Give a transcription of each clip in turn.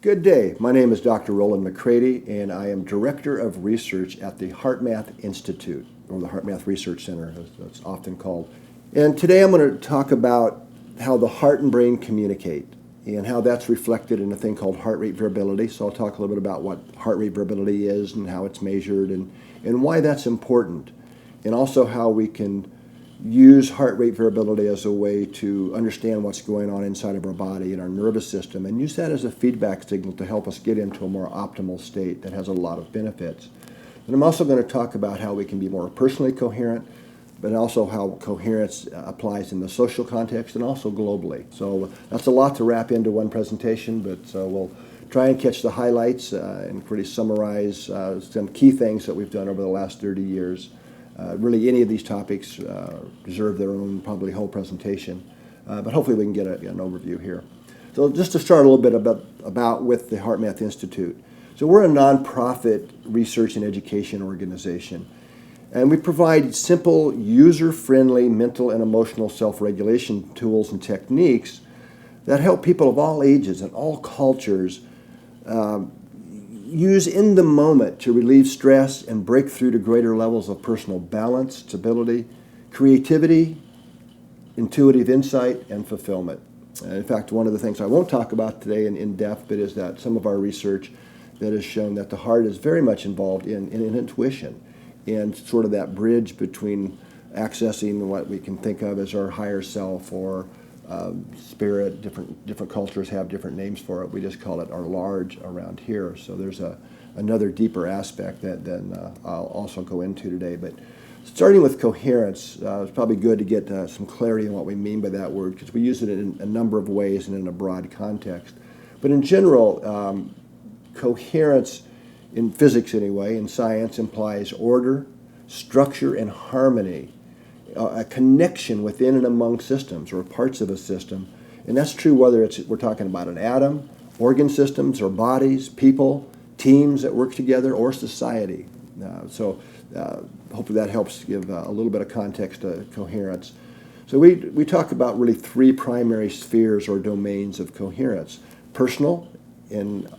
Good day. My name is Dr. Rollin McCraty, and I am Director of Research at the HeartMath Institute, or the HeartMath Research Center, as it's often called. And today I'm going to talk about how the heart and brain communicate and how that's reflected in a thing called heart rate variability. So I'll talk a little bit about what heart rate variability is and how it's measured and why that's important, and also how we can use heart rate variability as a way to understand what's going on inside of our body and our nervous system, and use that as a feedback signal to help us get into a more optimal state that has a lot of benefits. And I'm also going to talk about how we can be more personally coherent, but also how coherence applies in the social context and also globally. So that's a lot to wrap into one presentation, but we'll try and catch the highlights and really summarize some key things that we've done over the last 30 years. Really, any of these topics deserve their own probably whole presentation, but hopefully we can get an overview here. So just to start a little bit about with the HeartMath Institute. So we're a nonprofit research and education organization, and we provide simple, user-friendly mental and emotional self-regulation tools and techniques that help people of all ages and all cultures use in the moment to relieve stress and break through to greater levels of personal balance, stability, creativity, intuitive insight, and fulfillment. In fact, one of the things I won't talk about today in depth, but is that some of our research that has shown that the heart is very much involved in intuition and sort of that bridge between accessing what we can think of as our higher self or spirit. Different cultures have different names for it. We just call it our large around here. So there's another deeper aspect that then I'll also go into today. But starting with coherence, it's probably good to get some clarity on what we mean by that word, because we use it in a number of ways and in a broad context. But in general, coherence in physics anyway, in science, implies order, structure, and harmony. A connection within and among systems or parts of a system. And that's true whether we're talking about an atom, organ systems, or bodies, people, teams that work together, or society. Hopefully that helps give a little bit of context to coherence. So we talk about really three primary spheres or domains of coherence: personal, and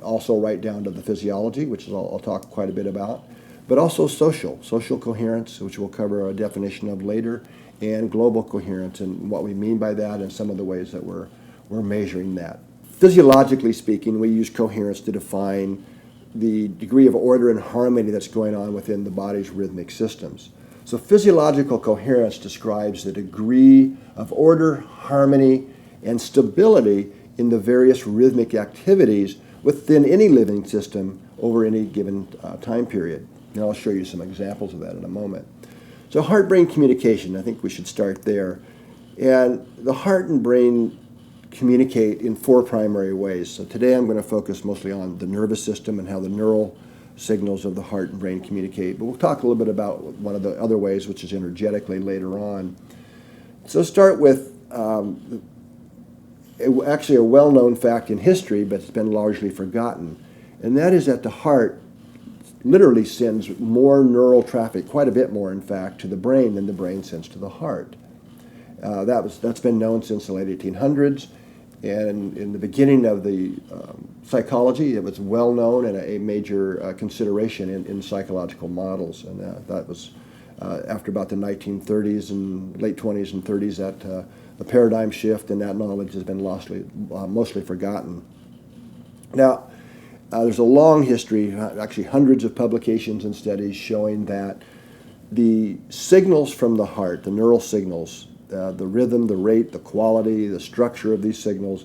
also right down to the physiology, which I'll talk quite a bit about, but also social coherence, which we'll cover a definition of later, and global coherence and what we mean by that and some of the ways that we're measuring that. Physiologically speaking, we use coherence to define the degree of order and harmony that's going on within the body's rhythmic systems. So physiological coherence describes the degree of order, harmony, and stability in the various rhythmic activities within any living system over any given time period. And I'll show you some examples of that in a moment. So heart-brain communication, I think we should start there. And the heart and brain communicate in four primary ways. So today I'm going to focus mostly on the nervous system and how the neural signals of the heart and brain communicate. But we'll talk a little bit about one of the other ways, which is energetically, later on. So start with actually a well-known fact in history, but it's been largely forgotten. And that is that the heart literally sends more neural traffic, quite a bit more in fact, to the brain than the brain sends to the heart. That's been known since the late 1800s, and in the beginning of the psychology, it was well known and a major consideration in psychological models. And that was after about the 1930s and late 20s and 30s that the paradigm shift and that knowledge has been mostly forgotten. Now, there's a long history, actually hundreds of publications and studies showing that the signals from the heart, the neural signals, the rhythm, the rate, the quality, the structure of these signals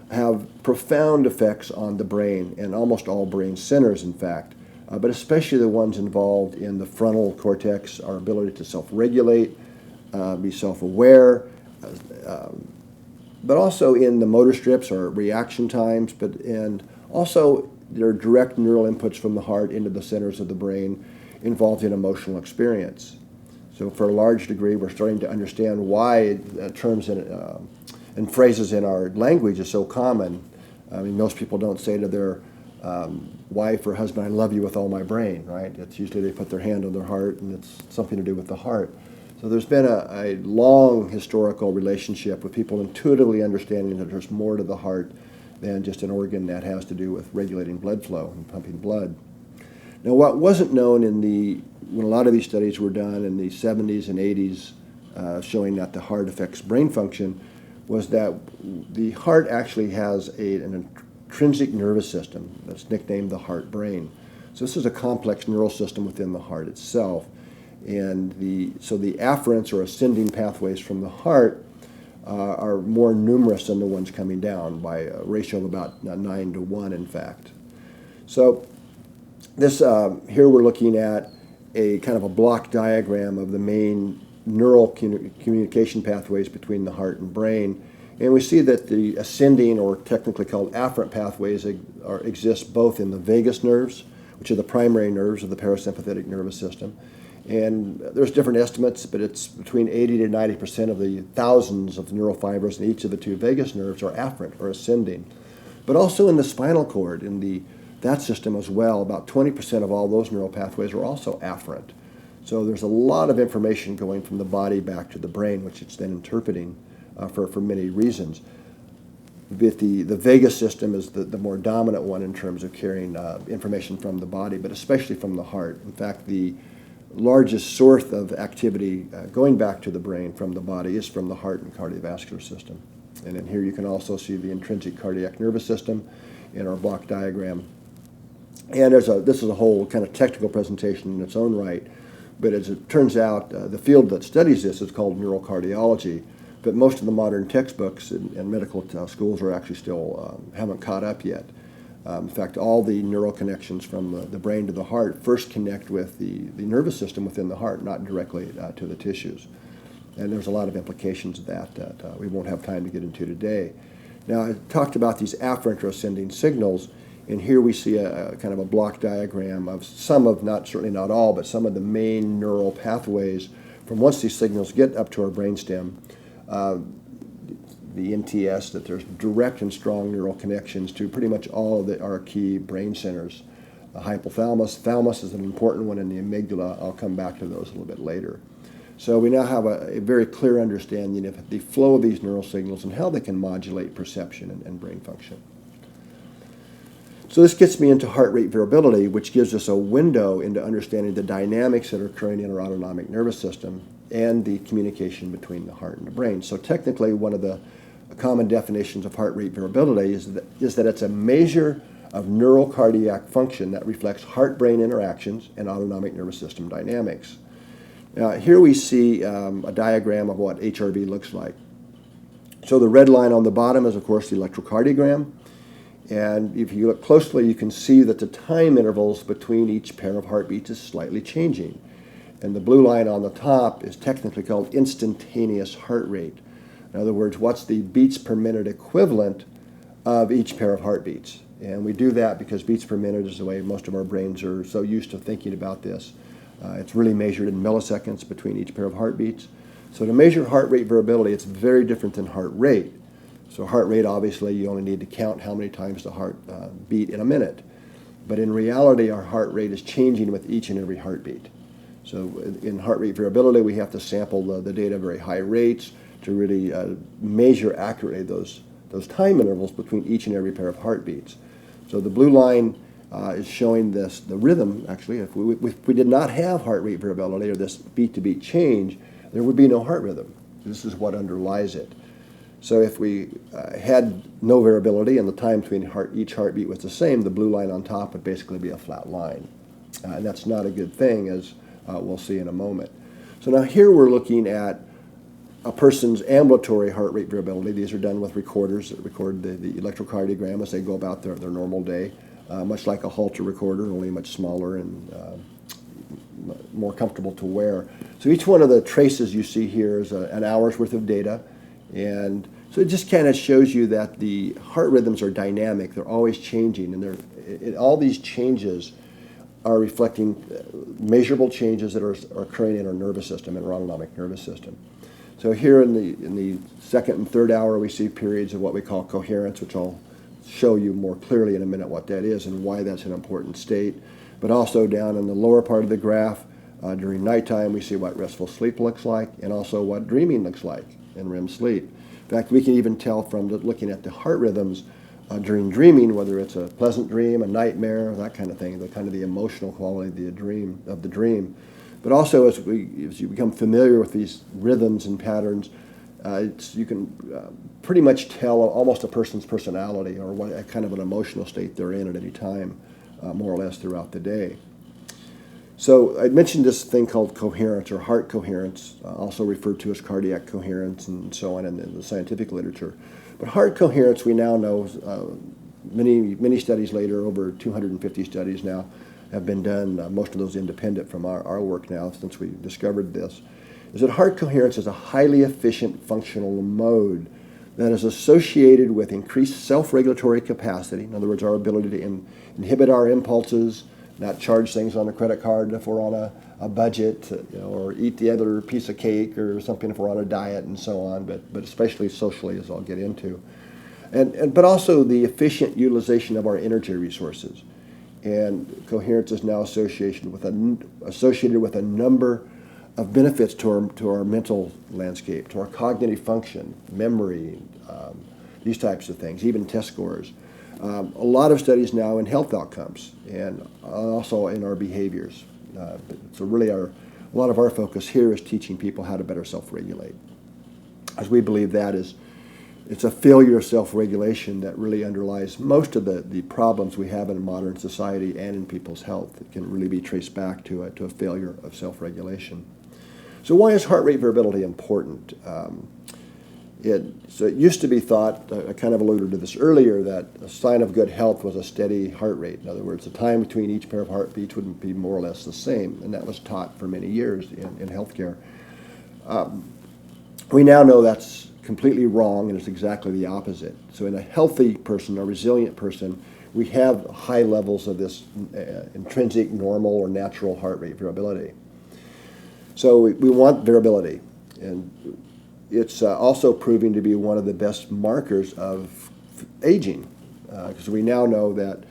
have profound effects on the brain, and almost all brain centers, in fact, but especially the ones involved in the frontal cortex, our ability to self-regulate, be self-aware, but also in the motor strips or reaction times, and also there are direct neural inputs from the heart into the centers of the brain involved in emotional experience. So for a large degree, we're starting to understand why terms and phrases in our language are so common. I mean, most people don't say to their wife or husband, "I love you with all my brain," right? It's usually they put their hand on their heart, and it's something to do with the heart. So there's been a long historical relationship with people intuitively understanding that there's more to the heart than just an organ that has to do with regulating blood flow and pumping blood. Now, what wasn't known when a lot of these studies were done in the 70s and 80s, showing that the heart affects brain function, was that the heart actually has an intrinsic nervous system that's nicknamed the heart-brain. So this is a complex neural system within the heart itself. And so the afferents or ascending pathways from the heart are more numerous than the ones coming down by a ratio of about 9 to 1, in fact. So this here we're looking at a kind of a block diagram of the main neural communication pathways between the heart and brain. And we see that the ascending, or technically called afferent pathways, exist both in the vagus nerves, which are the primary nerves of the parasympathetic nervous system. And there's different estimates, but it's between 80 to 90% of the thousands of neural fibers in each of the two vagus nerves are afferent or ascending. But also in the spinal cord, in that system as well, about 20% of all those neural pathways are also afferent. So there's a lot of information going from the body back to the brain, which it's then interpreting for many reasons. But the vagus system is the more dominant one in terms of carrying information from the body, but especially from the heart. In fact, the largest source of activity going back to the brain from the body is from the heart and cardiovascular system. And then here you can also see the intrinsic cardiac nervous system in our block diagram. And this is a whole kind of technical presentation in its own right. But as it turns out, the field that studies this is called neurocardiology. But most of the modern textbooks and medical schools are actually still haven't caught up yet. In fact, all the neural connections from the brain to the heart first connect with the nervous system within the heart, not directly to the tissues. And there's a lot of implications of that we won't have time to get into today. Now, I talked about these afferent or ascending signals. And here we see a kind of a block diagram of some of, certainly not all, but some of the main neural pathways from once these signals get up to our brainstem, the NTS, that there's direct and strong neural connections to pretty much all of our key brain centers. The hypothalamus, thalamus is an important one, and the amygdala. I'll come back to those a little bit later. So we now have a very clear understanding of the flow of these neural signals and how they can modulate perception and brain function. So this gets me into heart rate variability, which gives us a window into understanding the dynamics that are occurring in our autonomic nervous system and the communication between the heart and the brain. So technically, one of the common definitions of heart rate variability is that it's a measure of neural cardiac function that reflects heart-brain interactions and autonomic nervous system dynamics. Here we see a diagram of what HRV looks like. So the red line on the bottom is, of course, the electrocardiogram. And if you look closely, you can see that the time intervals between each pair of heartbeats is slightly changing. And the blue line on the top is technically called instantaneous heart rate. In other words, what's the beats per minute equivalent of each pair of heartbeats? And we do that because beats per minute is the way most of our brains are so used to thinking about this. It's really measured in milliseconds between each pair of heartbeats. So to measure heart rate variability, it's very different than heart rate. So heart rate, obviously, you only need to count how many times the heart beat in a minute. But in reality, our heart rate is changing with each and every heartbeat. So in heart rate variability, we have to sample the data at very high rates to really measure accurately those time intervals between each and every pair of heartbeats. So the blue line is showing the rhythm, actually. If we did not have heart rate variability or this beat-to-beat change, there would be no heart rhythm. This is what underlies it. So if we had no variability and the time between each heartbeat was the same, the blue line on top would basically be a flat line. And that's not a good thing, as we'll see in a moment. So now here we're looking at a person's ambulatory heart rate variability. These are done with recorders that record the electrocardiogram as they go about their normal day, much like a Holter recorder, only much smaller and more comfortable to wear. So each one of the traces you see here is an hour's worth of data. And so it just kind of shows you that the heart rhythms are dynamic. They're always changing, and all these changes are reflecting measurable changes that are occurring in our nervous system, in our autonomic nervous system. So here in the second and third hour, we see periods of what we call coherence, which I'll show you more clearly in a minute what that is and why that's an important state. But also down in the lower part of the graph, during nighttime, we see what restful sleep looks like and also what dreaming looks like in REM sleep. In fact, we can even tell from looking at the heart rhythms during dreaming, whether it's a pleasant dream, a nightmare, that kind of thing, the kind of the emotional quality of the dream. But also as you become familiar with these rhythms and patterns, you can pretty much tell almost a person's personality or what kind of an emotional state they're in at any time, more or less throughout the day. So I mentioned this thing called coherence or heart coherence, also referred to as cardiac coherence and so on in the scientific literature. But heart coherence, we now know, many studies later, over 250 studies now have been done, most of those independent from our work now since we discovered this, is that heart coherence is a highly efficient functional mode that is associated with increased self-regulatory capacity, in other words, our ability to inhibit our impulses, not charge things on a credit card if we're on a budget, or eat the other piece of cake or something if we're on a diet and so on, but especially socially, as I'll get into. But also the efficient utilization of our energy resources. And coherence is now associated with a number of benefits to our mental landscape, to our cognitive function, memory, these types of things, even test scores. A lot of studies now in health outcomes and also in our behaviors. So really a lot of our focus here is teaching people how to better self-regulate, as we believe that it's a failure of self-regulation that really underlies most of the problems we have in modern society and in people's health. It can really be traced back to a failure of self-regulation. So why is heart rate variability important? So it used to be thought, I kind of alluded to this earlier, that a sign of good health was a steady heart rate. In other words, the time between each pair of heartbeats would be more or less the same, and that was taught for many years in healthcare. We now know that's completely wrong, and it's exactly the opposite. So in a healthy person, a resilient person, we have high levels of this intrinsic, normal, or natural heart rate variability. So we want variability, and it's also proving to be one of the best markers of aging, because we now know that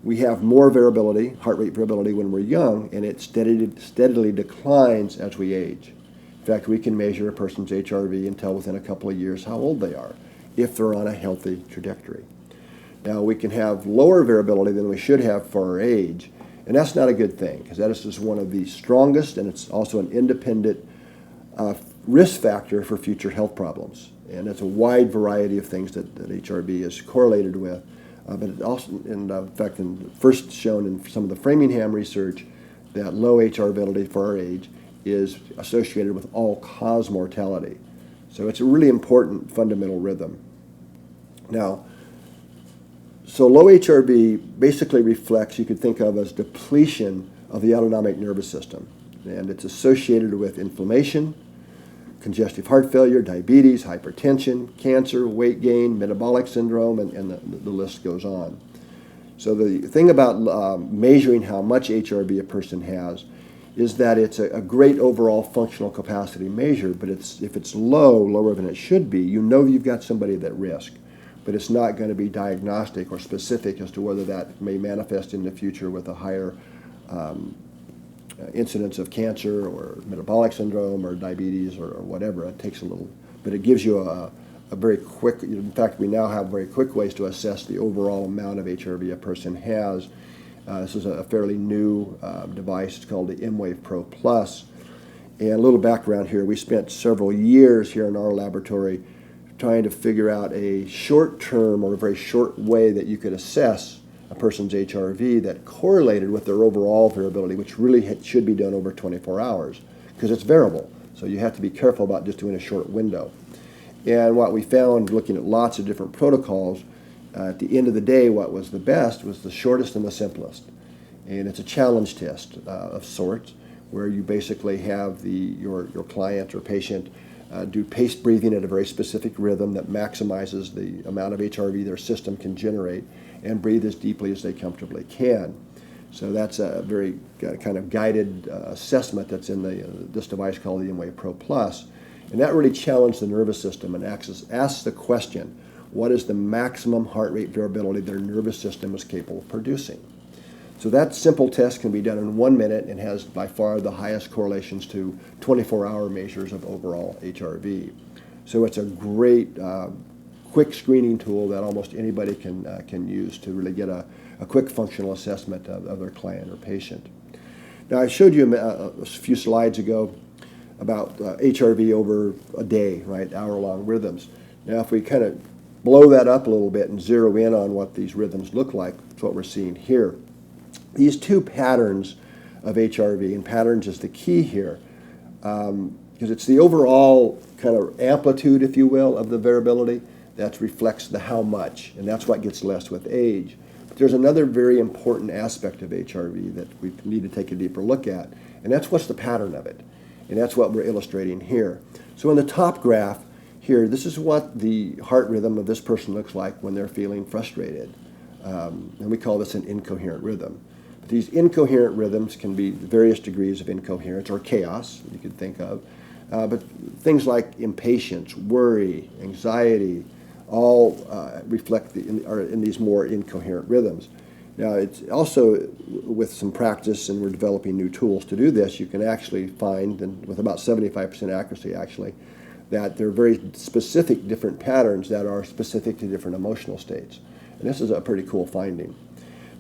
we have more variability, heart rate variability, when we're young, and it steadily declines as we age. In fact, we can measure a person's HRV and tell within a couple of years how old they are, if they're on a healthy trajectory. Now, we can have lower variability than we should have for our age, and that's not a good thing, because that is just one of the strongest, and it's also an independent risk factor for future health problems. And it's a wide variety of things that HRV is correlated with. But it also, in fact, first shown in some of the Framingham research, that low HR variability for our age is associated with all-cause mortality. So it's a really important fundamental rhythm. Now, so low HRV basically reflects, you could think of as depletion of the autonomic nervous system. And it's associated with inflammation, congestive heart failure, diabetes, hypertension, cancer, weight gain, metabolic syndrome, and the list goes on. So the thing about measuring how much HRV a person has is that it's a great overall functional capacity measure, but if it's lower than it should be, you know you've got somebody at risk. But it's not going to be diagnostic or specific as to whether that may manifest in the future with a higher incidence of cancer or metabolic syndrome or diabetes or whatever. It takes a little, but it gives you a very quick, in fact, we now have very quick ways to assess the overall amount of HRV a person has. This is a fairly new device. It's called the emWave Pro Plus. And a little background here, we spent several years here in our laboratory trying to figure out a short-term or a very short way that you could assess a person's HRV that correlated with their overall variability, which really should be done over 24 hours because it's variable. So you have to be careful about just doing a short window. And what we found, looking at lots of different protocols, at the end of the day, what was the best was the shortest and the simplest. And it's a challenge test of sorts, where you basically have your client or patient do paced breathing at a very specific rhythm that maximizes the amount of HRV their system can generate, and breathe as deeply as they comfortably can. So that's a very kind of guided assessment that's in this device called the emWave Pro Plus. And that really challenged the nervous system and asks the question, what is the maximum heart rate variability their nervous system is capable of producing? So that simple test can be done in 1 minute and has by far the highest correlations to 24-hour measures of overall HRV. So it's a great quick screening tool that almost anybody can use to really get a quick functional assessment of their client or patient. Now, I showed you a few slides ago about HRV over a day, right, hour-long rhythms. Now, if we kind of blow that up a little bit and zero in on what these rhythms look like, that's what we're seeing here. These two patterns of HRV, and patterns is the key here, because it's the overall kind of amplitude, if you will, of the variability that reflects the how much, and that's what gets less with age. But there's another very important aspect of HRV that we need to take a deeper look at, and that's what's the pattern of it, and that's what we're illustrating here. So in the top graph here, this is what the heart rhythm of this person looks like when they're feeling frustrated, and we call this an incoherent rhythm. But these incoherent rhythms can be various degrees of incoherence or chaos, you could think of. But things like impatience, worry, anxiety, all reflect are in these more incoherent rhythms. Now, it's also, with some practice, and we're developing new tools to do this, you can actually find, and with about 75% accuracy actually, that there are very specific different patterns that are specific to different emotional states. And this is a pretty cool finding.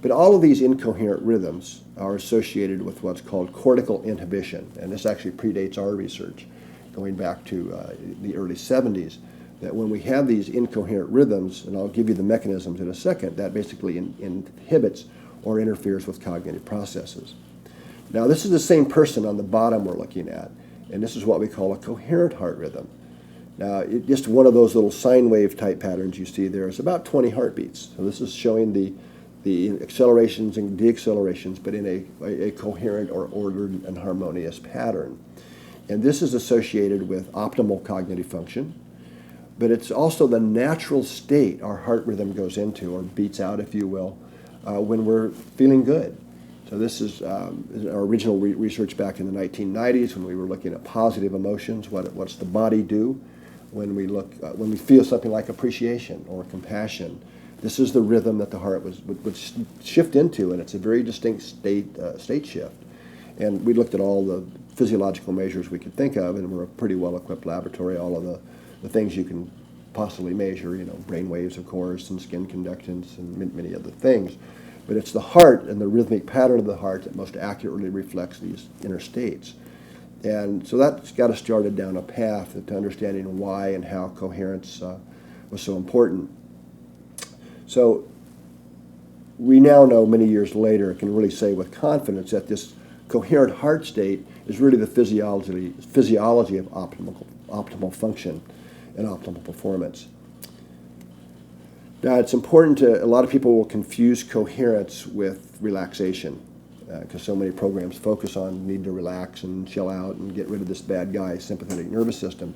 But all of these incoherent rhythms are associated with what's called cortical inhibition, and this actually predates our research, going back to the early 70s, that when we have these incoherent rhythms, and I'll give you the mechanisms in a second, that basically inhibits or interferes with cognitive processes. Now, this is the same person on the bottom we're looking at, and this is what we call a coherent heart rhythm. Now, just one of those little sine wave type patterns you see there is about 20 heartbeats. So this is showing the accelerations and deaccelerations, but in a coherent or ordered and harmonious pattern. And this is associated with optimal cognitive function, but it's also the natural state our heart rhythm goes into, or beats out, if you will, when we're feeling good. So this is our original research back in the 1990s when we were looking at positive emotions. What's the body do when we feel something like appreciation or compassion? This is the rhythm that the heart would shift into, and it's a very distinct state shift. And we looked at all the physiological measures we could think of, and we're a pretty well-equipped laboratory. All of the things you can possibly measure, brain waves, of course, and skin conductance, and many other things. But it's the heart and the rhythmic pattern of the heart that most accurately reflects these inner states. And so that's got us started down a path to understanding why and how coherence was so important. So we now know, many years later, can really say with confidence that this coherent heart state is really the physiology of optimal function and optimal performance. Now, it's important a lot of people will confuse coherence with relaxation, because so many programs focus on need to relax and chill out and get rid of this bad guy, sympathetic nervous system.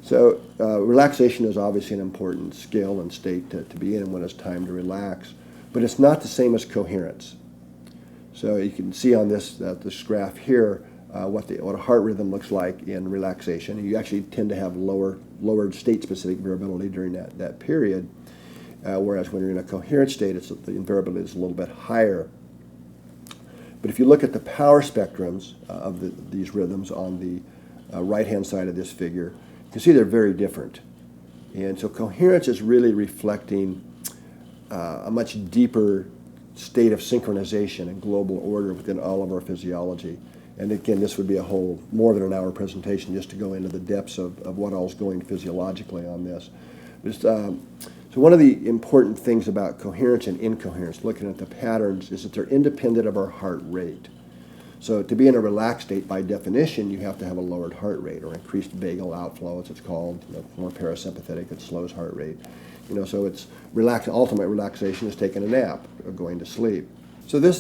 So relaxation is obviously an important skill and state to be in when it's time to relax, but it's not the same as coherence. So you can see on this graph here what a heart rhythm looks like in relaxation. You actually tend to have lowered state-specific variability during that period, whereas when you're in a coherent state, the variability is a little bit higher. But if you look at the power spectrums of these rhythms on the right-hand side of this figure, you can see they're very different. And so coherence is really reflecting a much deeper state of synchronization and global order within all of our physiology. And again, this would be a whole more than an hour presentation just to go into the depths of what all's going physiologically on this. So one of the important things about coherence and incoherence, looking at the patterns, is that they're independent of our heart rate. So to be in a relaxed state, by definition, you have to have a lowered heart rate, or increased vagal outflow, as it's called, more parasympathetic, it slows heart rate. So it's ultimate relaxation is taking a nap or going to sleep. So the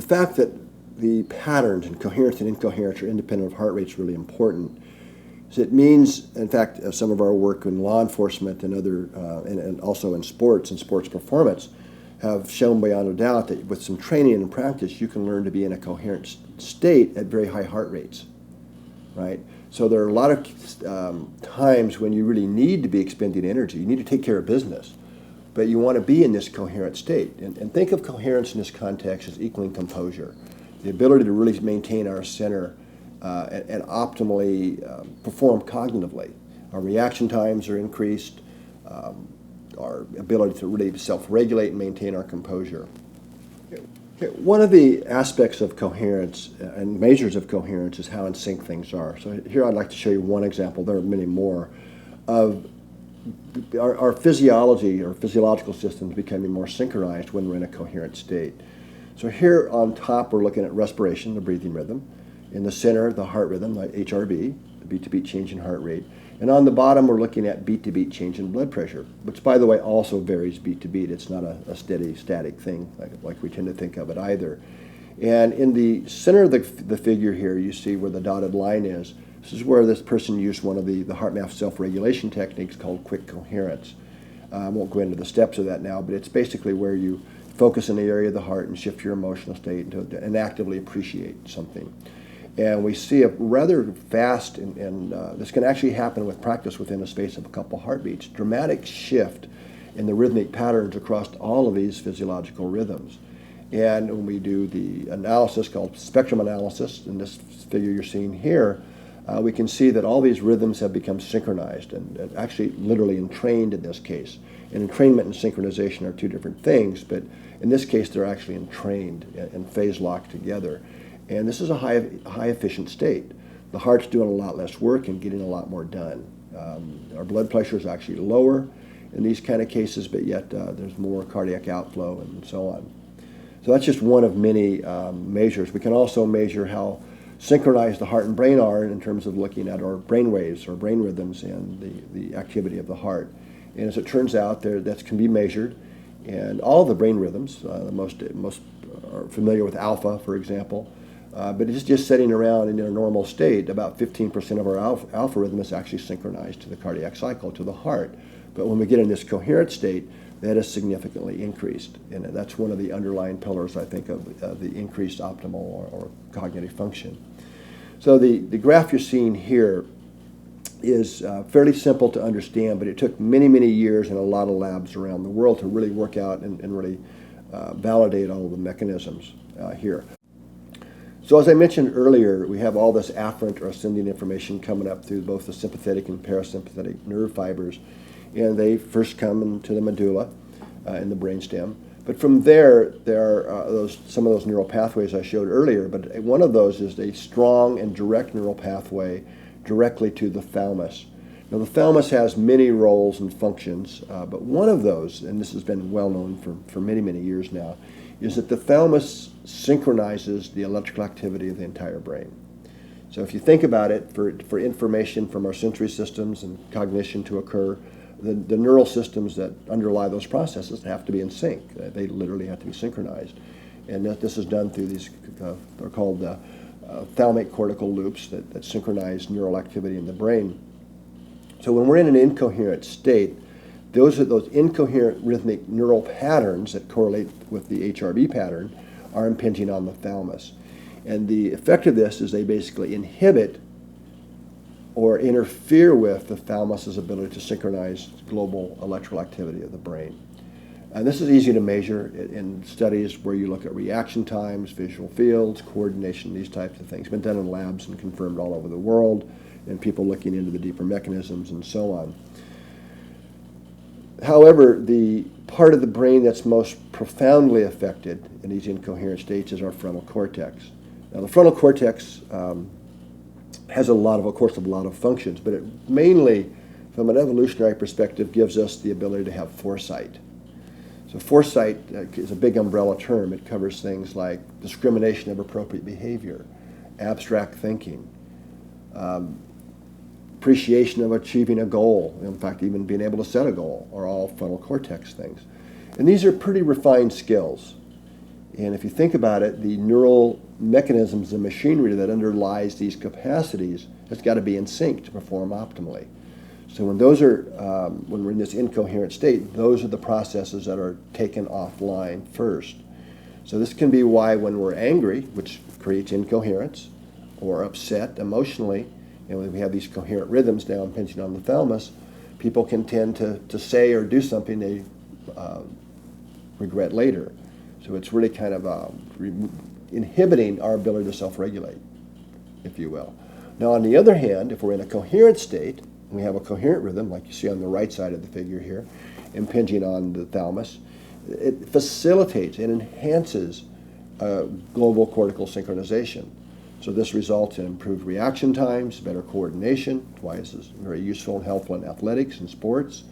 fact that the patterns in coherence and incoherence are independent of heart rate is really important. So it means, in fact, some of our work in law enforcement and and also in sports and sports performance have shown beyond a doubt that with some training and practice, you can learn to be in a coherent state at very high heart rates, right? So there are a lot of times when you really need to be expending energy. You need to take care of business, but you want to be in this coherent state. And think of coherence in this context as equaling composure, the ability to really maintain our center and optimally perform cognitively. Our reaction times are increased. our ability to really self-regulate and maintain our composure. Okay, one of the aspects of coherence and measures of coherence is how in sync things are. So here I'd like to show you one example, there are many more, of our physiology or physiological systems becoming more synchronized when we're in a coherent state. So here on top we're looking at respiration, the breathing rhythm. In the center, the heart rhythm, like HRV, the beat-to-beat change in heart rate. And on the bottom we're looking at beat-to-beat change in blood pressure, which by the way also varies beat to beat. It's not a steady, static thing like we tend to think of it either. And in the center of the figure here, you see where the dotted line is. This is where this person used one of the HeartMath self-regulation techniques called quick coherence. I won't go into the steps of that now, but it's basically where you focus in the area of the heart and shift your emotional state and actively appreciate something. And we see a rather fast, and this can actually happen with practice within a space of a couple heartbeats, dramatic shift in the rhythmic patterns across all of these physiological rhythms. And when we do the analysis called spectrum analysis, in this figure you're seeing here, we can see that all these rhythms have become synchronized and actually literally entrained in this case. And entrainment and synchronization are two different things, but in this case they're actually entrained and phase locked together. And this is a high efficient state. The heart's doing a lot less work and getting a lot more done. Our blood pressure is actually lower in these kind of cases, but yet there's more cardiac outflow and so on. So that's just one of many measures. We can also measure how synchronized the heart and brain are in terms of looking at our brain waves or brain rhythms and the activity of the heart. And as it turns out, that can be measured. And all of the brain rhythms, most are familiar with alpha, for example, but it's just sitting around in a normal state. About 15% of our alpha rhythm is actually synchronized to the cardiac cycle, to the heart. But when we get in this coherent state, that is significantly increased. And that's one of the underlying pillars, I think, of the increased optimal or cognitive function. So the graph you're seeing here is fairly simple to understand, but it took many, many years in a lot of labs around the world to really work out and really validate all of the mechanisms here. So as I mentioned earlier, we have all this afferent or ascending information coming up through both the sympathetic and parasympathetic nerve fibers, and they first come into the medulla in the brainstem. But from there are some of those neural pathways I showed earlier, but one of those is a strong and direct neural pathway directly to the thalamus. Now the thalamus has many roles and functions, but one of those, and this has been well known for many, many years now, is that the thalamus synchronizes the electrical activity of the entire brain. So if you think about it, for information from our sensory systems and cognition to occur, the neural systems that underlie those processes have to be in sync. They literally have to be synchronized. And this is done through these, they're called thalamic cortical loops that synchronize neural activity in the brain. So when we're in an incoherent state, those incoherent rhythmic neural patterns that correlate with the HRV pattern are impinging on the thalamus. And the effect of this is they basically inhibit or interfere with the thalamus's ability to synchronize global electrical activity of the brain. And this is easy to measure in studies where you look at reaction times, visual fields, coordination, these types of things. It's been done in labs and confirmed all over the world, and people looking into the deeper mechanisms and so on. However, the part of the brain that's most profoundly affected in these incoherent states is our frontal cortex. Now, the frontal cortex has a lot of functions, but it mainly, from an evolutionary perspective, gives us the ability to have foresight. So foresight is a big umbrella term. It covers things like discrimination of appropriate behavior, abstract thinking, appreciation of achieving a goal, in fact, even being able to set a goal, are all frontal cortex things. And these are pretty refined skills. And if you think about it, the neural mechanisms and machinery that underlies these capacities has got to be in sync to perform optimally. So when when we're in this incoherent state, those are the processes that are taken offline first. So this can be why when we're angry, which creates incoherence, or upset emotionally, and when we have these coherent rhythms now impinging on the thalamus, people can tend to say or do something they regret later. So it's really kind of inhibiting our ability to self-regulate, if you will. Now, on the other hand, if we're in a coherent state, and we have a coherent rhythm, like you see on the right side of the figure here, impinging on the thalamus. It facilitates and enhances global cortical synchronization. So this results in improved reaction times, better coordination, why this is very useful and helpful in athletics and sports,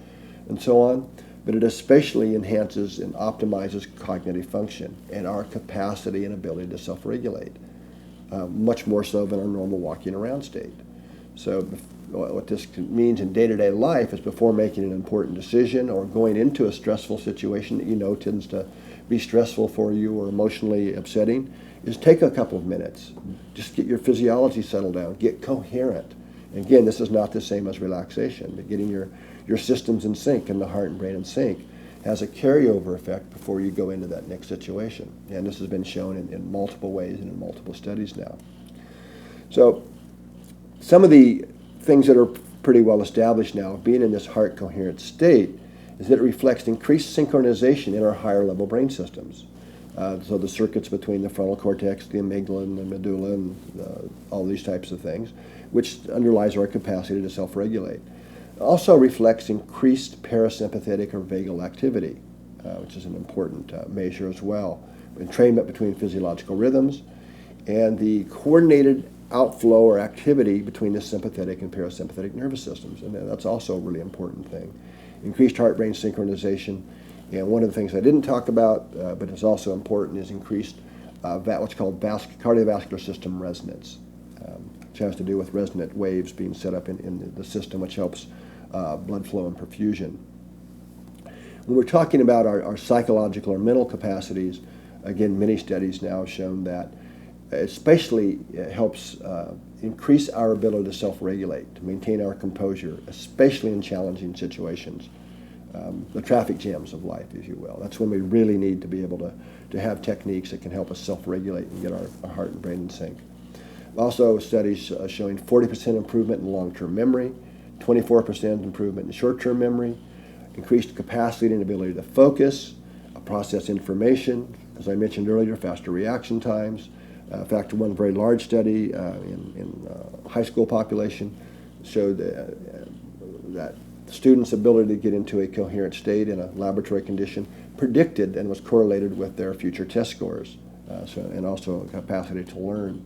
and so on. But it especially enhances and optimizes cognitive function and our capacity and ability to self-regulate, much more so than our normal walking around state. So what this means in day-to-day life is before making an important decision or going into a stressful situation that you know tends to be stressful for you or emotionally upsetting, is take a couple of minutes. Just get your physiology settled down. Get coherent. And again, this is not the same as relaxation, but getting your systems in sync and the heart and brain in sync has a carryover effect before you go into that next situation. And this has been shown in multiple ways and in multiple studies now. So some of the things that are pretty well established now of being in this heart coherent state is that it reflects increased synchronization in our higher level brain systems. So the circuits between the frontal cortex, the amygdala, and the medulla, and all these types of things, which underlies our capacity to self-regulate. It also reflects increased parasympathetic or vagal activity, which is an important measure as well. Entrainment between physiological rhythms and the coordinated outflow or activity between the sympathetic and parasympathetic nervous systems. And that's also a really important thing. Increased heart-brain synchronization. And one of the things I didn't talk about, but is also important, is increased what's called cardiovascular system resonance, which has to do with resonant waves being set up in the system, which helps blood flow and perfusion. When we're talking about our psychological or mental capacities, again, many studies now have shown that especially helps increase our ability to self-regulate, to maintain our composure, especially in challenging situations. The traffic jams of life, if you will. That's when we really need to be able to have techniques that can help us self-regulate and get our heart and brain in sync. Also, studies showing 40% improvement in long-term memory, 24% improvement in short-term memory, increased capacity and ability to focus, process information, as I mentioned earlier, faster reaction times. In fact, one very large study in high school population showed that students' ability to get into a coherent state in a laboratory condition predicted and was correlated with their future test scores, and also capacity to learn.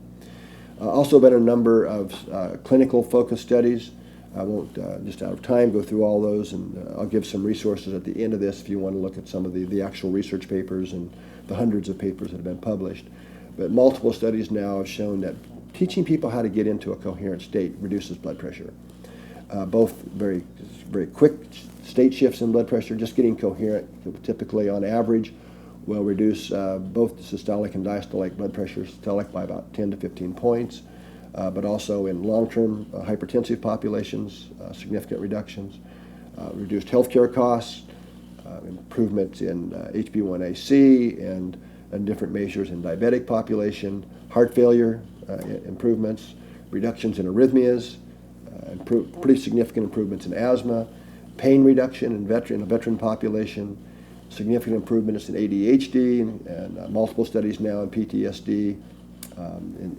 Also been a number of clinical focus studies. I won't, just out of time, go through all those, and I'll give some resources at the end of this if you want to look at some of the actual research papers and the hundreds of papers that have been published. But multiple studies now have shown that teaching people how to get into a coherent state reduces blood pressure. Both very quick state shifts in blood pressure, just getting coherent, typically on average, will reduce both systolic and diastolic blood pressure, systolic by about 10 to 15 points, but also in long-term hypertensive populations, significant reductions, reduced healthcare costs, improvements in HbA1c and different measures in diabetic population, heart failure improvements, reductions in arrhythmias, pretty significant improvements in asthma, pain reduction in a veteran population, significant improvements in ADHD, and multiple studies now in PTSD,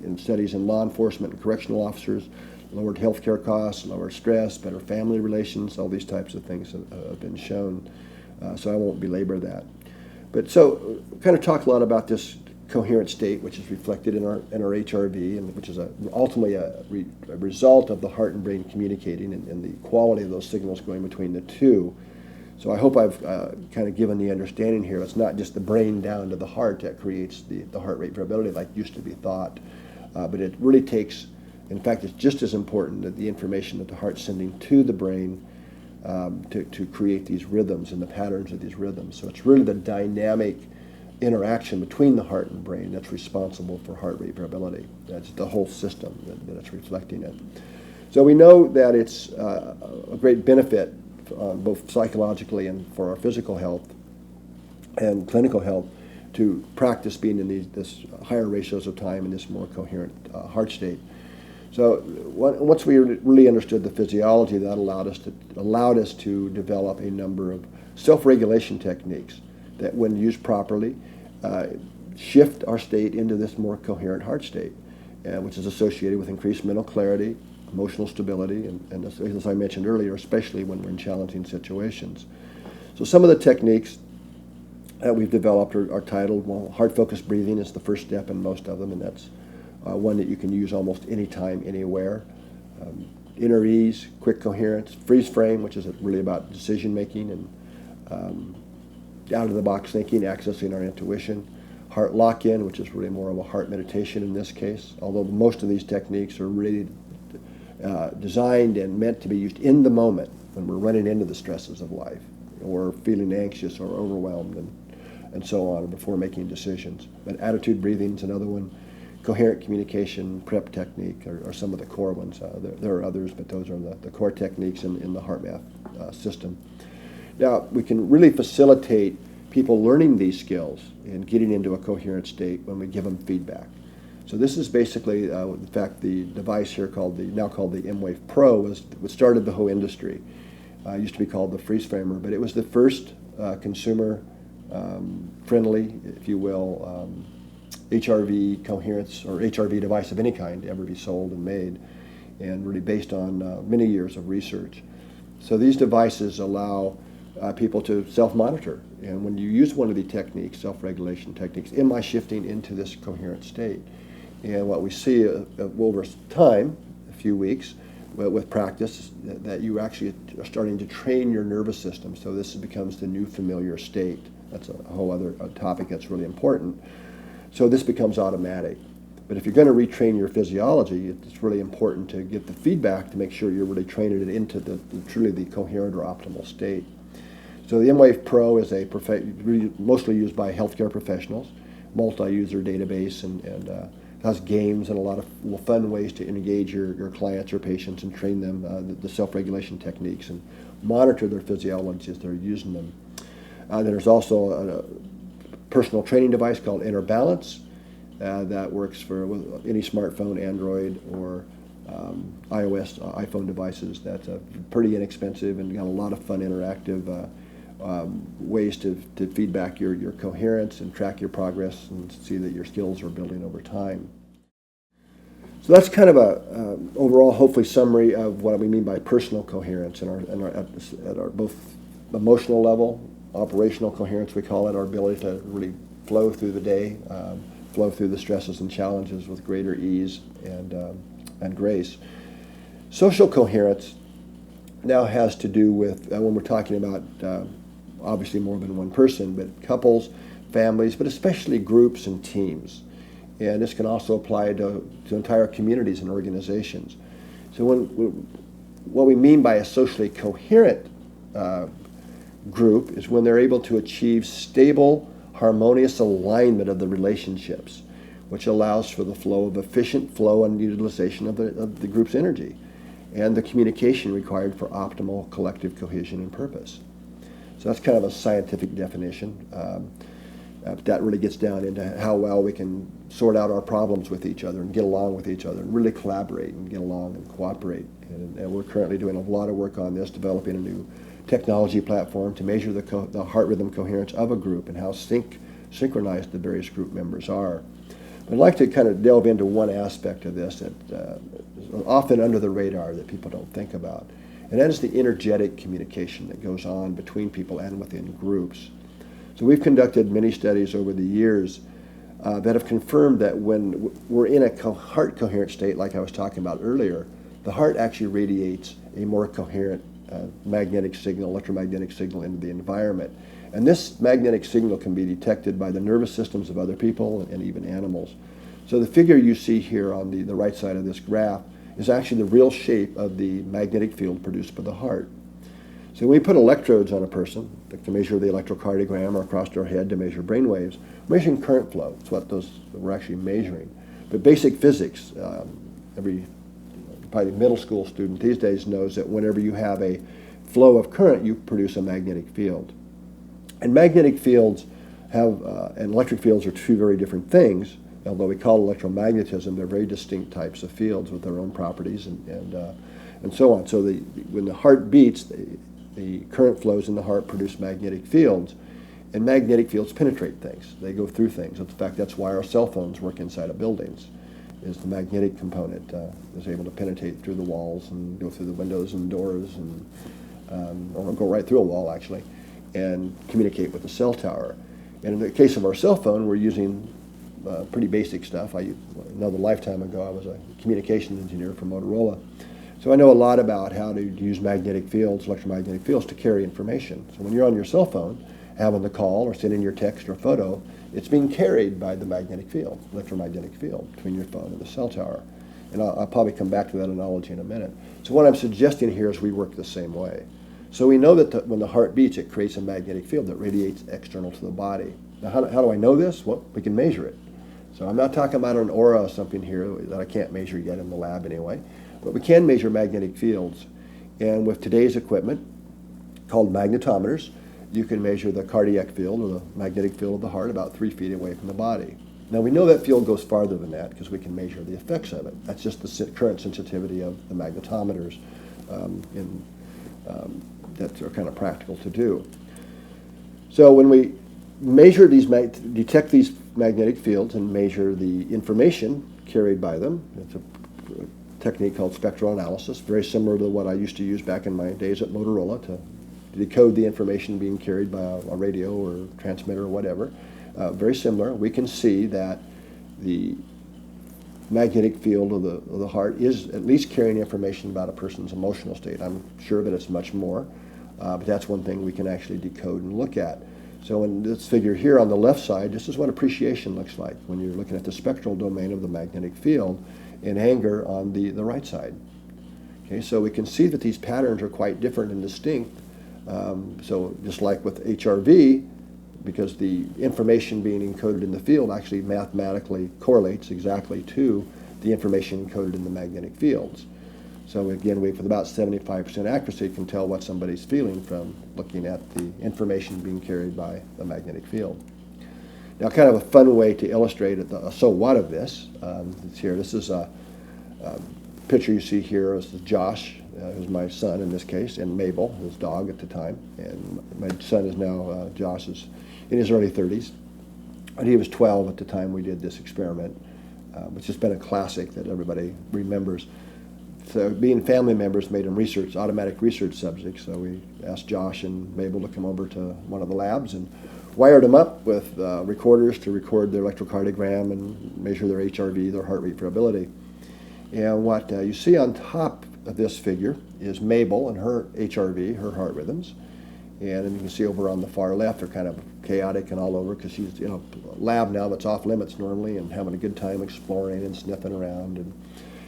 in studies in law enforcement and correctional officers, lowered healthcare costs, lower stress, better family relations, all these types of things have been shown. So I won't belabor that. But so kind of talk a lot about this coherent state, which is reflected in our HRV, and which is ultimately a result of the heart and brain communicating and the quality of those signals going between the two. So I hope I've kind of given the understanding here. It's not just the brain down to the heart that creates the heart rate variability like used to be thought, but it really takes, in fact, it's just as important that the information that the heart's sending to the brain to create these rhythms and the patterns of these rhythms. So it's really the dynamic interaction between the heart and brain that's responsible for heart rate variability. That's the whole system that it's reflecting in. So we know that it's a great benefit both psychologically and for our physical health and clinical health to practice being in this higher ratios of time in this more coherent heart state. So once we really understood the physiology, that allowed us to develop a number of self-regulation techniques that, when used properly, shift our state into this more coherent heart state, which is associated with increased mental clarity, emotional stability, and as I mentioned earlier, especially when we're in challenging situations. So some of the techniques that we've developed are titled, well, heart-focused breathing is the first step in most of them, and that's one that you can use almost anytime, anywhere. Inner ease, quick coherence, freeze frame, which is really about decision making and out-of-the-box thinking, accessing our intuition. Heart lock-in, which is really more of a heart meditation in this case, although most of these techniques are really designed and meant to be used in the moment when we're running into the stresses of life or feeling anxious or overwhelmed and so on before making decisions. But attitude breathing is another one. Coherent communication, prep technique are some of the core ones. There are others, but those are the core techniques in the HeartMath system. Now, we can really facilitate people learning these skills and getting into a coherent state when we give them feedback. So this is basically, in fact, the device here now called the emWave Pro was what started the whole industry. It used to be called the Freeze Framer, but it was the first consumer friendly, if you will, HRV coherence or HRV device of any kind to ever be sold and made, and really based on many years of research. So these devices allow people to self-monitor, and when you use one of the techniques, self-regulation techniques, am I shifting into this coherent state? And what we see over time, a few weeks, with practice, that you actually are starting to train your nervous system, so this becomes the new familiar state. That's a whole other topic that's really important. So this becomes automatic. But if you're going to retrain your physiology, it's really important to get the feedback to make sure you're really training it into truly the coherent or optimal state. So the emWave Pro is mostly used by healthcare professionals, multi-user database, and has games and a lot of fun ways to engage your clients or patients and train them the self-regulation techniques and monitor their physiology as they're using them. There's also a personal training device called Inner Balance that works for any smartphone, Android, or iOS, iPhone devices. That's pretty inexpensive and got a lot of fun interactive ways to feedback your coherence and track your progress and see that your skills are building over time. So that's kind of a overall, hopefully, summary of what we mean by personal coherence at our both emotional level, operational coherence, we call it, our ability to really flow through the day, flow through the stresses and challenges with greater ease and grace. Social coherence now has to do with, when we're talking about obviously more than one person, but couples, families, but especially groups and teams. And this can also apply to entire communities and organizations. So what we mean by a socially coherent group is when they're able to achieve stable, harmonious alignment of the relationships, which allows for the efficient flow and utilization of the group's energy and the communication required for optimal collective cohesion and purpose. So that's kind of a scientific definition. That really gets down into how well we can sort out our problems with each other and get along with each other and really collaborate and get along and cooperate. And we're currently doing a lot of work on this, developing a new technology platform to measure the heart rhythm coherence of a group and how synchronized the various group members are. I'd like to kind of delve into one aspect of this that is often under the radar that people don't think about, and that is the energetic communication that goes on between people and within groups. So we've conducted many studies over the years that have confirmed that when we're in a heart coherent state, like I was talking about earlier, the heart actually radiates a more coherent magnetic signal, electromagnetic signal into the environment. And this magnetic signal can be detected by the nervous systems of other people and even animals. So the figure you see here on the right side of this graph is actually the real shape of the magnetic field produced by the heart. So when we put electrodes on a person to measure the electrocardiogram or across their head to measure brain waves, we're measuring current flow. That's what we're actually measuring. But basic physics, every probably middle school student these days knows that whenever you have a flow of current, you produce a magnetic field. And magnetic fields and electric fields are two very different things. Although we call it electromagnetism, they're very distinct types of fields with their own properties and so on. So when the heart beats, the current flows in the heart produce magnetic fields, and magnetic fields penetrate things. They go through things. In fact, that's why our cell phones work inside of buildings, is the magnetic component is able to penetrate through the walls and go through the windows and doors or go right through a wall, actually. and communicate with the cell tower. And in the case of our cell phone, we're using pretty basic stuff. Another lifetime ago, I was a communications engineer for Motorola. So I know a lot about how to use magnetic fields, electromagnetic fields, to carry information. So when you're on your cell phone, having the call or sending your text or photo, it's being carried by the magnetic field, electromagnetic field, between your phone and the cell tower. And I'll probably come back to that analogy in a minute. So what I'm suggesting here is we work the same way. So we know that when the heart beats, it creates a magnetic field that radiates external to the body. Now, how do I know this? Well, we can measure it. So I'm not talking about an aura or something here that I can't measure yet in the lab anyway. But we can measure magnetic fields. And with today's equipment, called magnetometers, you can measure the cardiac field or the magnetic field of the heart about 3 feet away from the body. Now we know that field goes farther than that because we can measure the effects of it. That's just the current sensitivity of the magnetometers that are kind of practical to do. So when we measure detect these magnetic fields and measure the information carried by them, it's a technique called spectral analysis, very similar to what I used to use back in my days at Motorola to decode the information being carried by a radio or transmitter or whatever. Very similar. We can see that the magnetic field of the heart is at least carrying information about a person's emotional state. I'm sure that it's much more, but that's one thing we can actually decode and look at. So in this figure here on the left side, this is what appreciation looks like when you're looking at the spectral domain of the magnetic field, and anger on the right side. Okay, so we can see that these patterns are quite different and distinct. So just like with HRV, because the information being encoded in the field actually mathematically correlates exactly to the information encoded in the magnetic fields. So again, we, with about 75% accuracy, can tell what somebody's feeling from looking at the information being carried by the magnetic field. Now, kind of a fun way to illustrate a so what of this, it's here. This is a picture you see here. This is Josh, who's my son in this case, and Mabel, his dog at the time. And my son is now, Josh is in his early 30s. And he was 12 at the time we did this experiment, which has been a classic that everybody remembers. So being family members made them automatic research subjects. So we asked Josh and Mabel to come over to one of the labs and wired them up with recorders to record their electrocardiogram and measure their HRV, their heart rate variability. And what you see on top of this figure is Mabel and her HRV, her heart rhythms. And then you can see over on the far left, they're kind of chaotic and all over because she's in a lab now that's off limits normally and having a good time exploring and sniffing around.